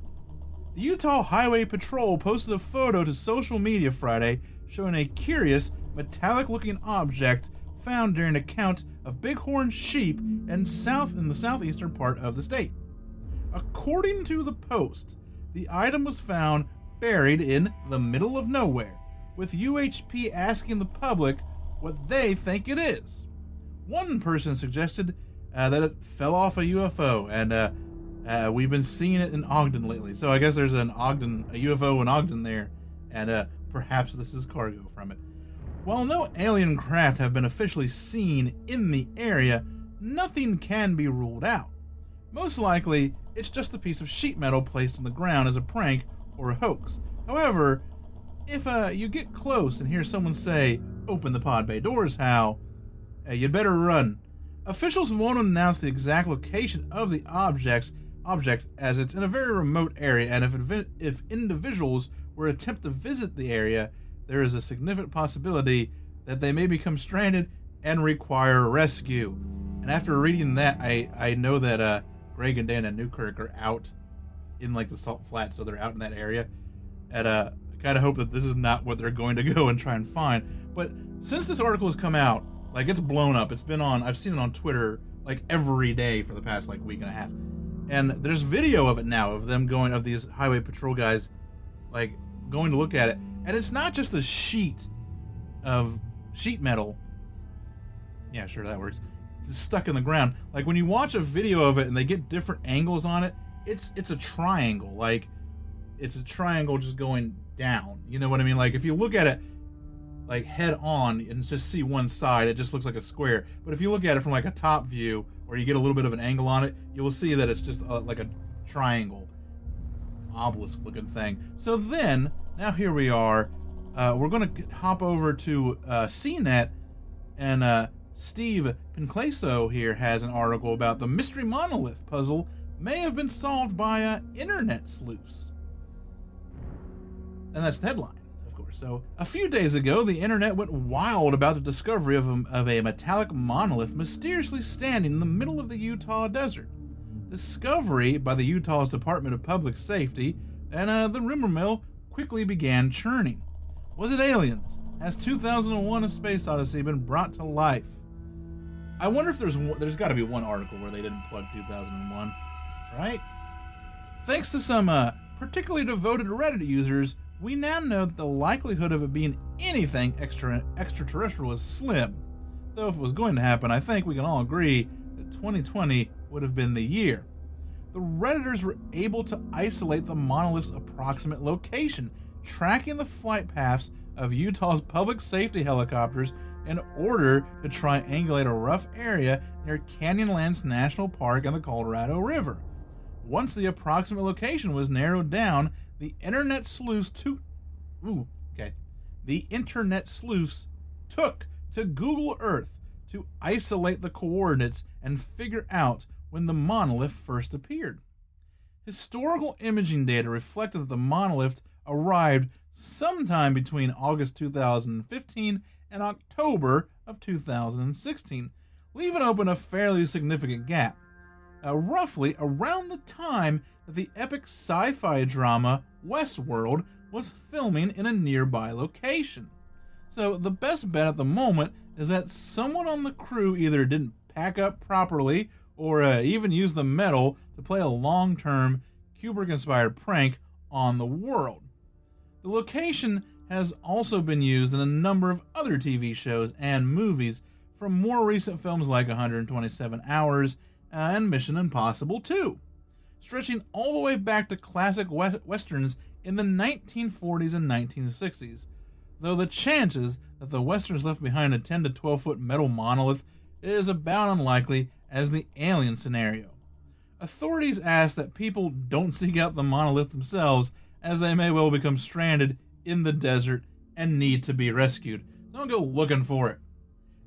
The Utah Highway Patrol posted a photo to social media Friday showing a curious, metallic-looking object found during a count of bighorn sheep in the southeastern part of the state. According to the post, the item was found buried in the middle of nowhere, with UHP asking the public what they think it is. One person suggested that it fell off a UFO, and we've been seeing it in Ogden lately. So I guess there's a UFO in Ogden there, and perhaps this is cargo from it. While no alien craft have been officially seen in the area, nothing can be ruled out. Most likely, it's just a piece of sheet metal placed on the ground as a prank or a hoax. However, if you get close and hear someone say, "Open the pod bay doors, Hal," you'd better run. Officials won't announce the exact location of the object as it's in a very remote area, and if individuals were to attempt to visit the area, there is a significant possibility that they may become stranded and require rescue. And after reading that, I know that Greg and Dan and Newkirk are out in like the Salt Flats, so they're out in that area. And I kind of hope that this is not what they're going to go and try and find. But since this article has come out, like, it's blown up. It's been on, I've seen it on Twitter like every day for the past like week and a half. And there's video of it now of them going, of these highway patrol guys like going to look at it. And it's not just a sheet of sheet metal. Yeah, sure, that works. It's stuck in the ground. Like, when you watch a video of it and they get different angles on it, it's a triangle. Like, it's a triangle just going down. You know what I mean? Like, if you look at it like head on and just see one side, it just looks like a square. But if you look at it from like a top view, or you get a little bit of an angle on it, you will see that it's just like a triangle, obelisk looking thing. So then, now here we are. We're going to hop over to CNET, and Steve Pinclaso here has an article about the mystery monolith puzzle may have been solved by internet sleuths. And that's the headline, of course. So, a few days ago, the internet went wild about the discovery of a metallic monolith mysteriously standing in the middle of the Utah desert. Discovery by the Utah's Department of Public Safety, and the rumor mill quickly began churning. Was it aliens? Has 2001: A Space Odyssey been brought to life? I wonder if there's got to be one article where they didn't plug 2001, right? Thanks to some particularly devoted Reddit users, we now know that the likelihood of it being anything extraterrestrial is slim. Though if it was going to happen, I think we can all agree that 2020 would have been the year. The Redditors were able to isolate the monolith's approximate location, tracking the flight paths of Utah's public safety helicopters in order to triangulate a rough area near Canyonlands National Park and the Colorado River. Once the approximate location was narrowed down, the internet sleuths took to Google Earth to isolate the coordinates and figure out when the monolith first appeared. Historical imaging data reflected that the monolith arrived sometime between August 2015 and October of 2016, leaving open a fairly significant gap. Roughly around the time that the epic sci-fi drama Westworld was filming in a nearby location. So the best bet at the moment is that someone on the crew either didn't pack up properly or even use the metal to play a long-term Kubrick-inspired prank on the world. The location has also been used in a number of other TV shows and movies, from more recent films like 127 Hours and Mission Impossible 2, stretching all the way back to classic westerns in the 1940s and 1960s, though the chances that the westerns left behind a 10 to 12 foot metal monolith is about unlikely as the alien scenario. Authorities ask that people don't seek out the monolith themselves, as they may well become stranded in the desert and need to be rescued. Don't go looking for it.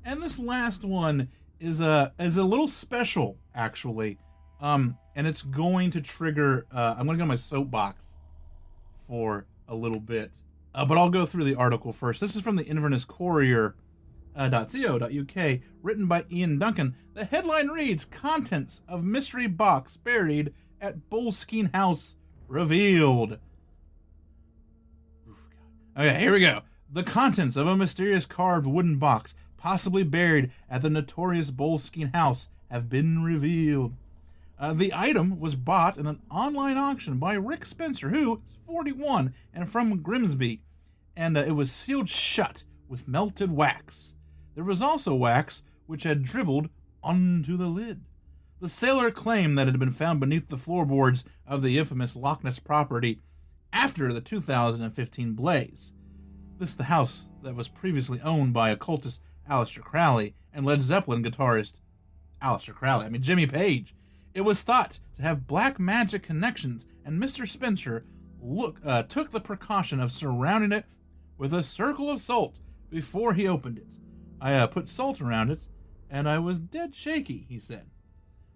And this last one is a little special, actually, and it's going to trigger. I'm going to go to my soapbox for a little bit, but I'll go through the article first. This is from the Inverness Courier. .co.uk, written by Ian Duncan. The headline reads, "Contents of mystery box buried at Boleskine House revealed." Okay, here we go. The contents of a mysterious carved wooden box, possibly buried at the notorious Boleskine House, have been revealed. The item was bought in an online auction by Rick Spencer, who is 41 and from Grimsby, and it was sealed shut with melted wax. There was also wax which had dribbled onto the lid. The sailor claimed that it had been found beneath the floorboards of the infamous Loch Ness property after the 2015 blaze. This is the house that was previously owned by occultist Aleister Crowley and Led Zeppelin guitarist Jimmy Page. It was thought to have black magic connections, and Mr. Spencer took the precaution of surrounding it with a circle of salt before he opened it. I put salt around it, and I was dead shaky, he said.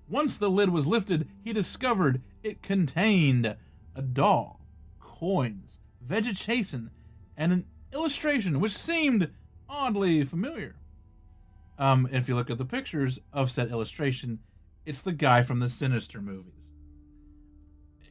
Once the lid was lifted, he discovered it contained a doll, coins, vegetation, and an illustration which seemed oddly familiar. If you look at the pictures of said illustration, it's the guy from the Sinister movies.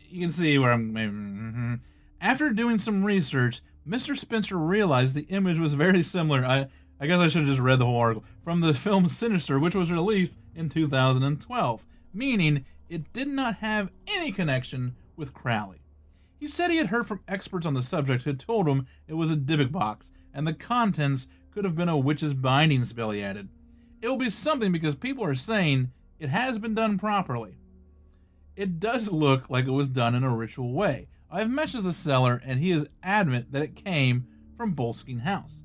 You can see where I'm... After doing some research, Mr. Spencer realized the image was very similar. I guess I should have just read the whole article. From the film Sinister, which was released in 2012, meaning it did not have any connection with Crowley. He said he had heard from experts on the subject who told him it was a Dybbuk box, and the contents could have been a witch's binding spell, he added. It will be something because people are saying it has been done properly. It does look like it was done in a ritual way. I have messaged the seller, and he is adamant that it came from Boleskine House.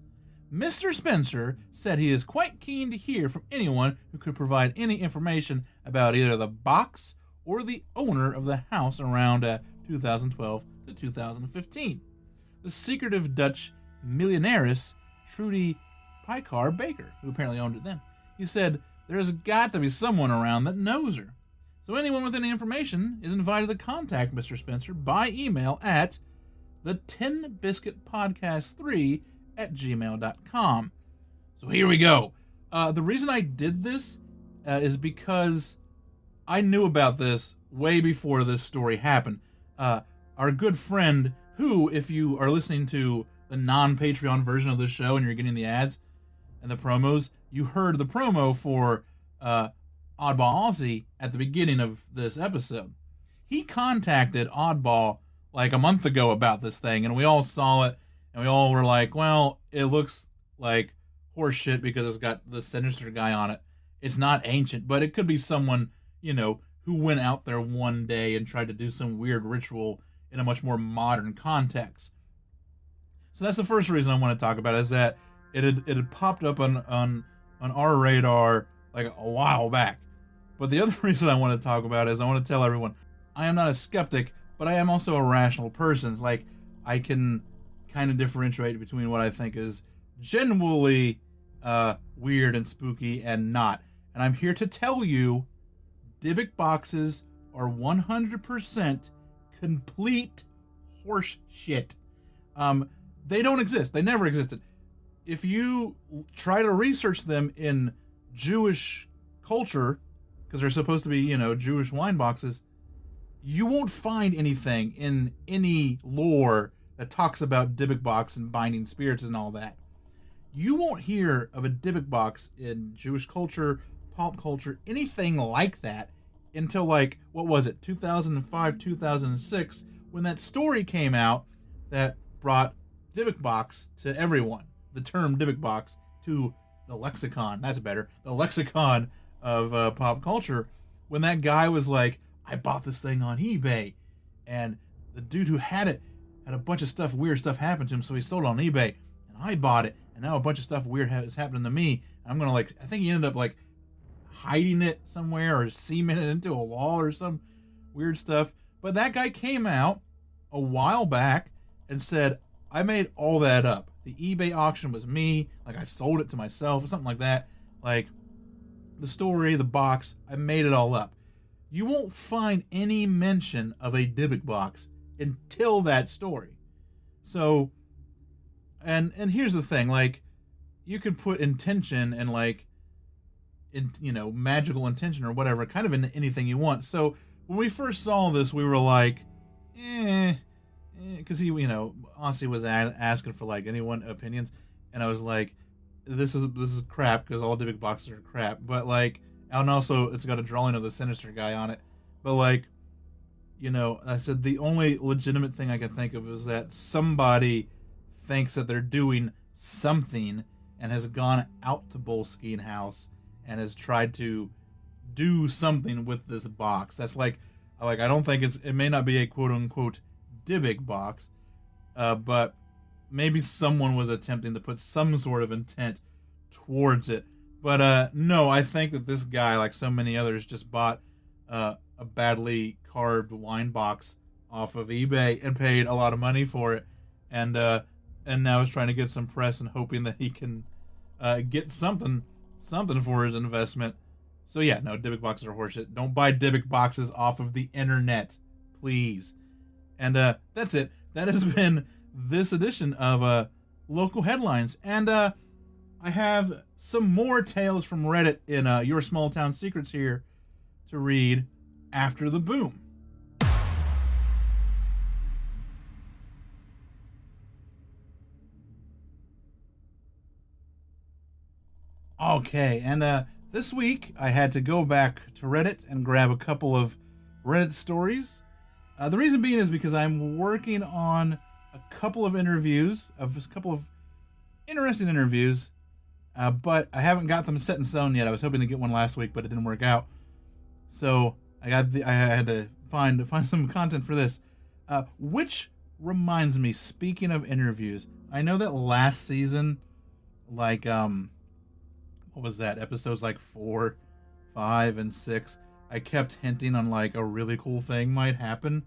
Mr. Spencer said he is quite keen to hear from anyone who could provide any information about either the box or the owner of the house around 2012 to 2015. The secretive Dutch millionaires Trudy Pykar Baker, who apparently owned it then. He said, there's got to be someone around that knows her. So anyone with any information is invited to contact Mr. Spencer by email at the 10biscuitpodcast3@gmail.com. So here we go. The reason I did this is because I knew about this way before this story happened. Our good friend, who, if you are listening to the non-Patreon version of this show and you're getting the ads and the promos, you heard the promo for Oddball Aussie at the beginning of this episode. He contacted Oddball like a month ago about this thing, and we all saw it, and we all were like, well, it looks like horse shit because it's got the Sinister guy on it. It's not ancient, but it could be someone, who went out there one day and tried to do some weird ritual in a much more modern context. So that's the first reason I want to talk about it, is that it had popped up on our radar like a while back. But the other reason I want to talk about it is I want to tell everyone I am not a skeptic, but I am also a rational person. It's like I can kind of differentiate between what I think is genuinely weird and spooky and not. And I'm here to tell you, Dybbuk boxes are 100% complete horse shit. They don't exist. They never existed. If you try to research them in Jewish culture, because they're supposed to be, Jewish wine boxes, you won't find anything in any lore that talks about Dybbuk box and binding spirits and all that. You won't hear of a Dybbuk box in Jewish culture, pop culture, anything like that until 2005, 2006, when that story came out that brought Dybbuk box to everyone. The term Dybbuk box to the lexicon. That's better. The lexicon of pop culture. When that guy was like, I bought this thing on eBay, and the dude who had it had a bunch of weird stuff happen to him, so he sold it on eBay, and I bought it, and now a bunch of stuff weird is happening to me. I'm gonna I think he ended up hiding it somewhere or cementing it into a wall or some weird stuff. But that guy came out a while back and said, I made all that up. The eBay auction was me. I sold it to myself or something like that. The story, the box, I made it all up. You won't find any mention of a Dybbuk box until that story. So, and here's the thing, you could put intention and magical intention or whatever, kind of in anything you want. So when we first saw this, we were like, because he, Aussie was asking for anyone opinions, and I was like, this is crap because all Dybbuk boxes are crap. But and also it's got a drawing of the Sinister guy on it. But I said the only legitimate thing I can think of is that somebody thinks that they're doing something and has gone out to Boleskine House and has tried to do something with this box. That's I don't think it may not be a quote unquote Dybbuk box, but maybe someone was attempting to put some sort of intent towards it. But no, I think that this guy, like so many others, just bought a badly carved wine box off of eBay and paid a lot of money for it, and now is trying to get some press and hoping that he can get something for his investment. So yeah, no, Dybbuk boxes are horseshit. Don't buy Dybbuk boxes off of the internet, please. And that's it. That has been this edition of Local Headlines. And I have some more tales from Reddit in Your Small Town Secrets here to read after the boom. Okay, and this week I had to go back to Reddit and grab a couple of Reddit stories. The reason being is because I'm working on a couple of interesting interviews, but I haven't got them set in stone yet. I was hoping to get one last week, but it didn't work out. So I had to find some content for this. Which reminds me, speaking of interviews, I know that last season, like what was that? Episodes like 4, 5, and 6. I kept hinting on like a really cool thing might happen,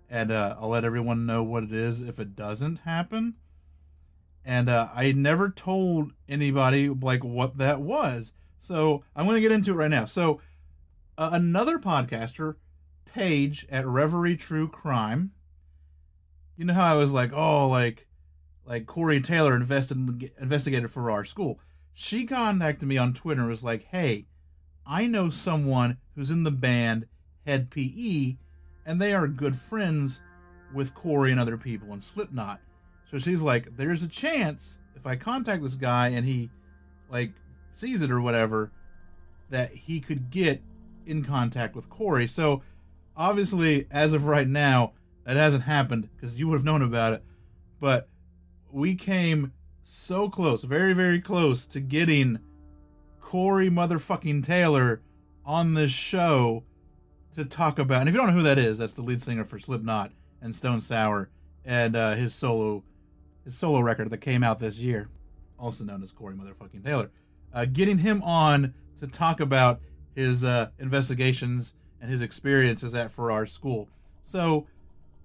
and I'll let everyone know what it is if it doesn't happen. And I never told anybody like what that was, so I'm going to get into it right now. So another podcaster, Paige at Reverie True Crime. You know how I was like, oh, like Corey Taylor investigated for our school. She contacted me on Twitter and was like, hey, I know someone who's in the band Head PE, and they are good friends with Corey and other people in Slipknot. So she's like, there's a chance if I contact this guy and he like sees it or whatever, that he could get in contact with Corey. So obviously, as of right now, that hasn't happened because you would have known about it. But we came so close, very, very close to getting Corey motherfucking Taylor on this show to talk about. And if you don't know who that is, that's the lead singer for Slipknot and Stone Sour, and his solo record that came out this year, also known as Corey motherfucking Taylor. Getting him on to talk about his investigations and his experiences at Farrar School. So,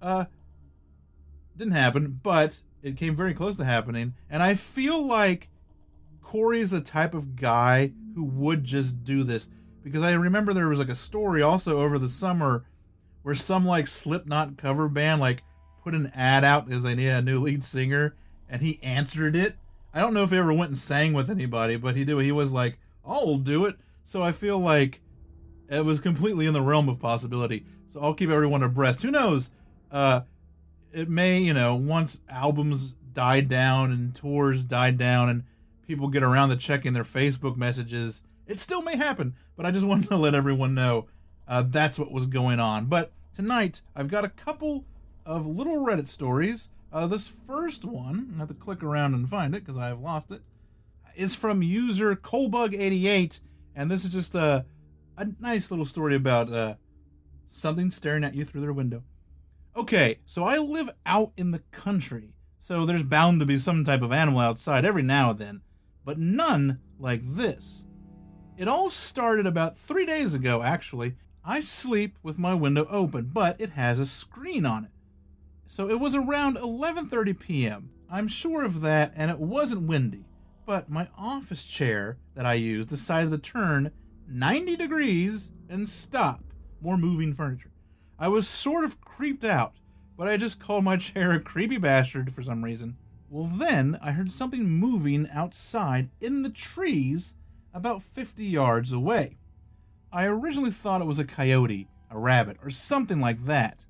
didn't happen, but it came very close to happening. And I feel like Corey's the type of guy who would just do this, because I remember there was like a story also over the summer where some like Slipknot cover band like put an ad out because they needed a new lead singer, and he answered it. I don't know if he ever went and sang with anybody, but he did. He was like, I'll do it. So I feel like it was completely in the realm of possibility. So I'll keep everyone abreast. Who knows? It may, once albums died down and tours died down and people get around to checking their Facebook messages, it still may happen. But I just wanted to let everyone know that's what was going on. But tonight, I've got a couple of little Reddit stories. This first one, I have to click around and find it because I have lost it, is from user Colebug88, and this is just a nice little story about something staring at you through their window. Okay, so I live out in the country, so there's bound to be some type of animal outside every now and then, but none like this. It all started about 3 days ago, actually. I sleep with my window open, but it has a screen on it. So it was around 11:30 p.m. I'm sure of that, and it wasn't windy. But my office chair that I used decided to turn 90 degrees and stop. More moving furniture. I was sort of creeped out, but I just called my chair a creepy bastard for some reason. Well, then I heard something moving outside in the trees about 50 yards away. I originally thought it was a coyote, a rabbit, or something like that.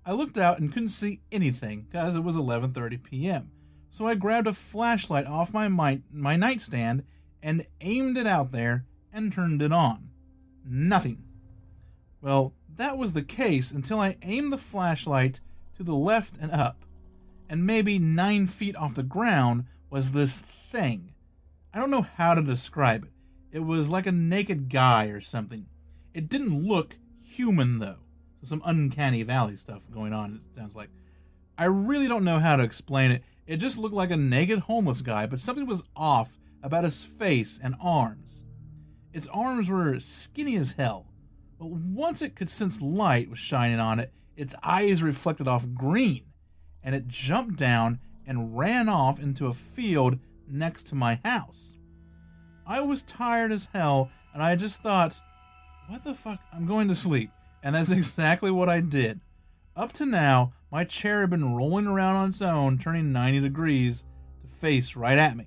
I looked out and couldn't see anything because it was 11:30 p.m. So I grabbed a flashlight off my nightstand and aimed it out there and turned it on. Nothing. Well, that was the case until I aimed the flashlight to the left and up, and maybe 9 feet off the ground was this thing. I don't know how to describe it. It was like a naked guy or something. It didn't look human though. So some uncanny valley stuff going on, it sounds like. I really don't know how to explain it. It just looked like a naked homeless guy, but something was off about his face and arms. Its arms were skinny as hell. But once it could sense light was shining on it, its eyes reflected off green, and it jumped down and ran off into a field next to my house. I was tired as hell, and I just thought, what the fuck, I'm going to sleep. And that's exactly what I did. Up to now, my chair had been rolling around on its own, turning 90 degrees to face right at me.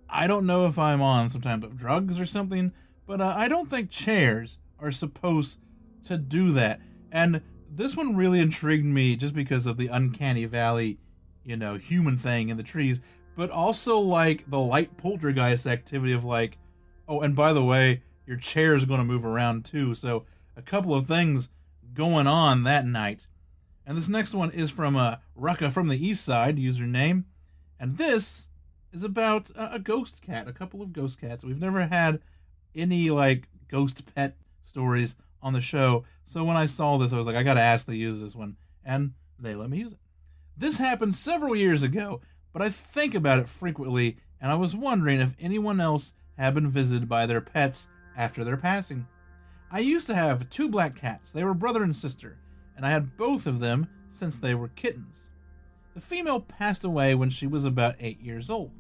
I don't know if I'm on some type of drugs or something, but I don't think chairs are supposed to do that. And this one really intrigued me just because of the uncanny valley, human thing in the trees, but also like the light poltergeist activity of like, oh, and by the way, your chair is going to move around too. So a couple of things going on that night. And this next one is from Rucka from the East Side, username. And this is about a ghost cat, a couple of ghost cats. We've never had any like ghost pet stories on the show. So when I saw this, I was like, I got to ask to use this one. And they let me use it. This happened several years ago, but I think about it frequently, and I was wondering if anyone else had been visited by their pets after their passing. I used to have 2 black cats. They were brother and sister, and I had both of them since they were kittens. The female passed away when she was about 8 years old.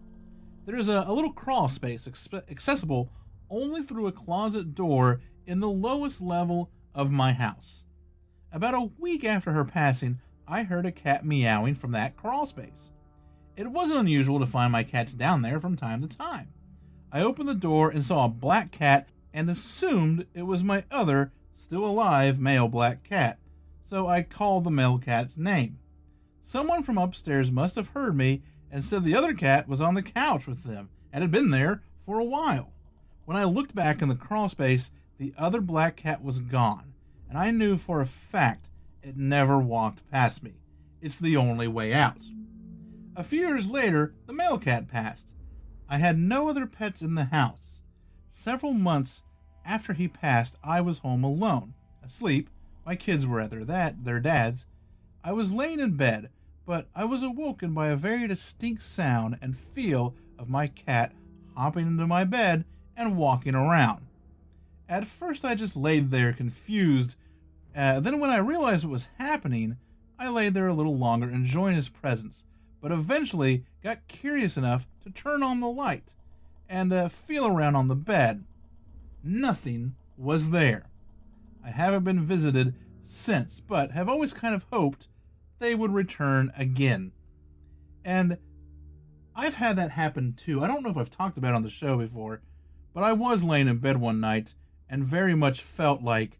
There is a little crawl space accessible only through a closet door in the lowest level of my house. About a week after her passing, I heard a cat meowing from that crawl space. It wasn't unusual to find my cats down there from time to time. I opened the door and saw a black cat and assumed it was my other, still alive, male black cat, so I called the male cat's name. Someone from upstairs must have heard me and said the other cat was on the couch with them and had been there for a while. When I looked back in the crawl space, the other black cat was gone, and I knew for a fact it never walked past me. It's the only way out. A few years later, the male cat passed. I had no other pets in the house. Several months after he passed, I was home alone, asleep. My kids were at their dad's. I was laying in bed, but I was awoken by a very distinct sound and feel of my cat hopping into my bed and walking around. At first, I just laid there confused. Then when I realized what was happening, I laid there a little longer enjoying his presence, but eventually got curious enough to turn on the light and feel around on the bed. Nothing was there. I haven't been visited since, but have always kind of hoped they would return again. And I've had that happen too. I don't know if I've talked about it on the show before, but I was laying in bed one night and very much felt like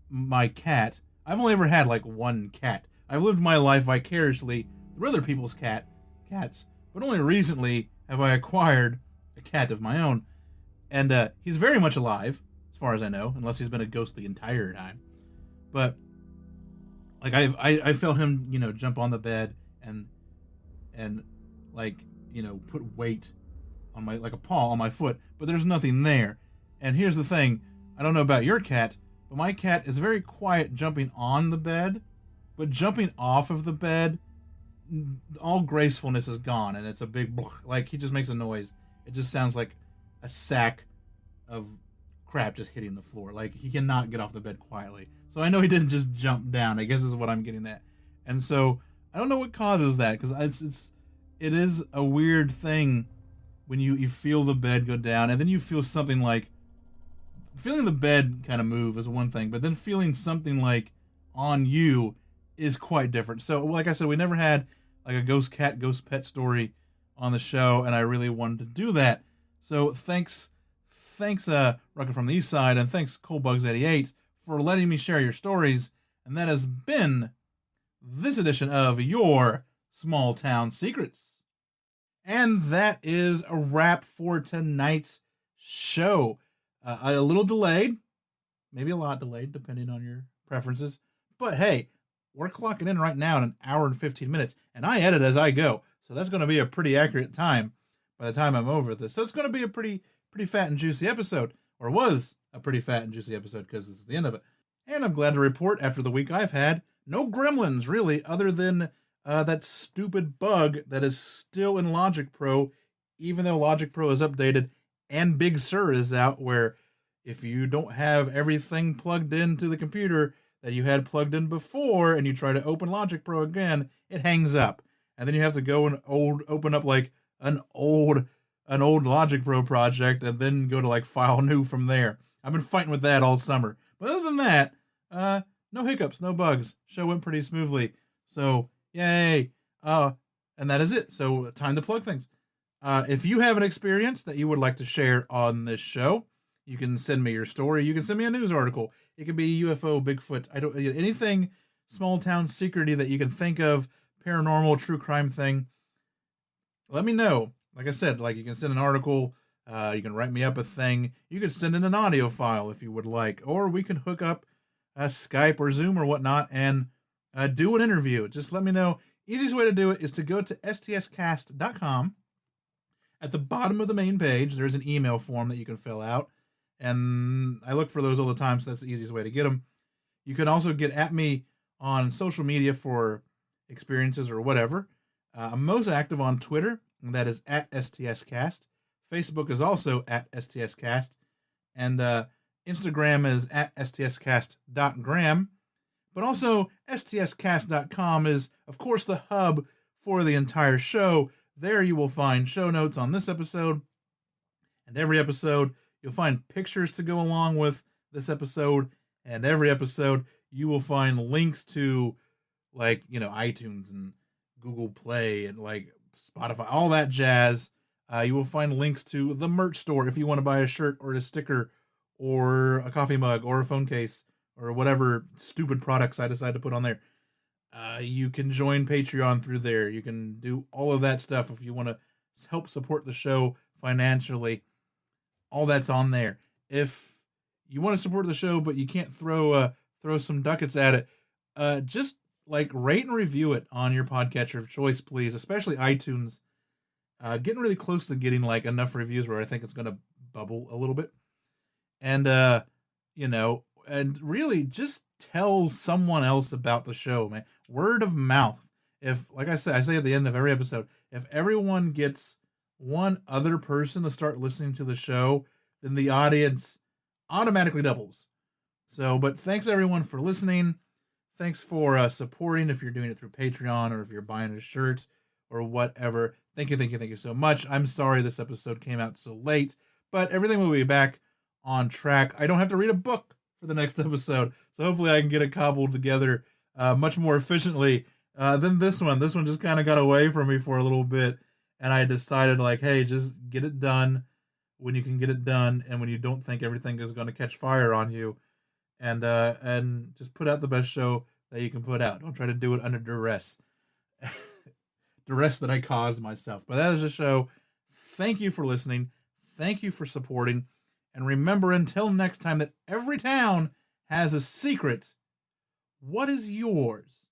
my cat. I've only ever had like one cat. I've lived my life vicariously through other people's cats, but only recently have I acquired a cat of my own. And he's very much alive, as far as I know, unless he's been a ghost the entire time. But like I felt him, jump on the bed and like, put weight on my, like a paw on my foot, but there's nothing there. And here's the thing, I don't know about your cat, but my cat is very quiet jumping on the bed, but jumping off of the bed, all gracefulness is gone, and it's a big, like, he just makes a noise. It just sounds like a sack of crap just hitting the floor. Like, he cannot get off the bed quietly. So I know he didn't just jump down, I guess is what I'm getting at. And so, I don't know what causes that, because it is a weird thing when you feel the bed go down, and then you feel something like, feeling the bed kind of move is one thing, but then feeling something like on you is quite different. So, like I said, we never had like a ghost cat, ghost pet story on the show, and I really wanted to do that. So thanks, Rucker from the East Side, and thanks, Coldbugs88, for letting me share your stories. And that has been this edition of Your Small Town Secrets. And that is a wrap for tonight's show. A little delayed, maybe a lot delayed, depending on your preferences. But hey, we're clocking in right now at 1 hour and 15 minutes, and I edit as I go. So that's going to be a pretty accurate time by the time I'm over this. So it's going to be a pretty fat and juicy episode, or was a pretty fat and juicy episode because this is the end of it. And I'm glad to report, after the week I've had, no gremlins really, other than that stupid bug that is still in Logic Pro, even though Logic Pro is updated and Big Sur is out, where if you don't have everything plugged into the computer that you had plugged in before and you try to open Logic Pro again, it hangs up. And then you have to go and open up like an old Logic Pro project and then go to like file new from there. I've been fighting with that all summer. But other than that, no hiccups, no bugs. Show went pretty smoothly. So, yay. And that is it. So, time to plug things. If you have an experience that you would like to share on this show, you can send me your story. You can send me a news article. It could be UFO, Bigfoot, anything small town secrety that you can think of, paranormal, true crime thing. Let me know. Like I said, you can send an article. You can write me up a thing. You can send in an audio file if you would like, or we can hook up Skype or Zoom or whatnot and do an interview. Just let me know. Easiest way to do it is to go to stscast.com. At the bottom of the main page, there's an email form that you can fill out. And I look for those all the time, so that's the easiest way to get them. You can also get at me on social media for experiences or whatever. I'm most active on Twitter, and that is at STScast. Facebook is also at STScast. And Instagram is at stscast.gram. But also, stscast.com is, of course, the hub for the entire show. There you will find show notes on this episode and every episode. You'll find pictures to go along with this episode and every episode. You will find links to, iTunes and Google Play and, Spotify, all that jazz. You will find links to the merch store if you want to buy a shirt or a sticker or a coffee mug or a phone case or whatever stupid products I decide to put on there. You can join Patreon through there. You can do all of that stuff if you want to help support the show financially. All that's on there. If you want to support the show, but you can't throw some ducats at it, just rate and review it on your podcatcher of choice, please. Especially iTunes. Getting really close to getting enough reviews where I think it's going to bubble a little bit. And and really just tell someone else about the show, man. Word of mouth. If, like I say at the end of every episode, if everyone gets one other person to start listening to the show, then the audience automatically doubles. So, but thanks everyone for listening. Thanks for supporting if you're doing it through Patreon or if you're buying a shirt or whatever. Thank you so much. I'm sorry this episode came out so late, but everything will be back on track. I don't have to read a book for the next episode, so hopefully I can get it cobbled together much more efficiently than this one. This one just kind of got away from me for a little bit, and I decided hey, just get it done when you can get it done, and when you don't think everything is going to catch fire on you, and just put out the best show that you can put out. Don't try to do it under duress. Duress that I caused myself. But that is the show. Thank you for listening. Thank you for supporting. And remember, until next time, that every town has a secret. What is yours?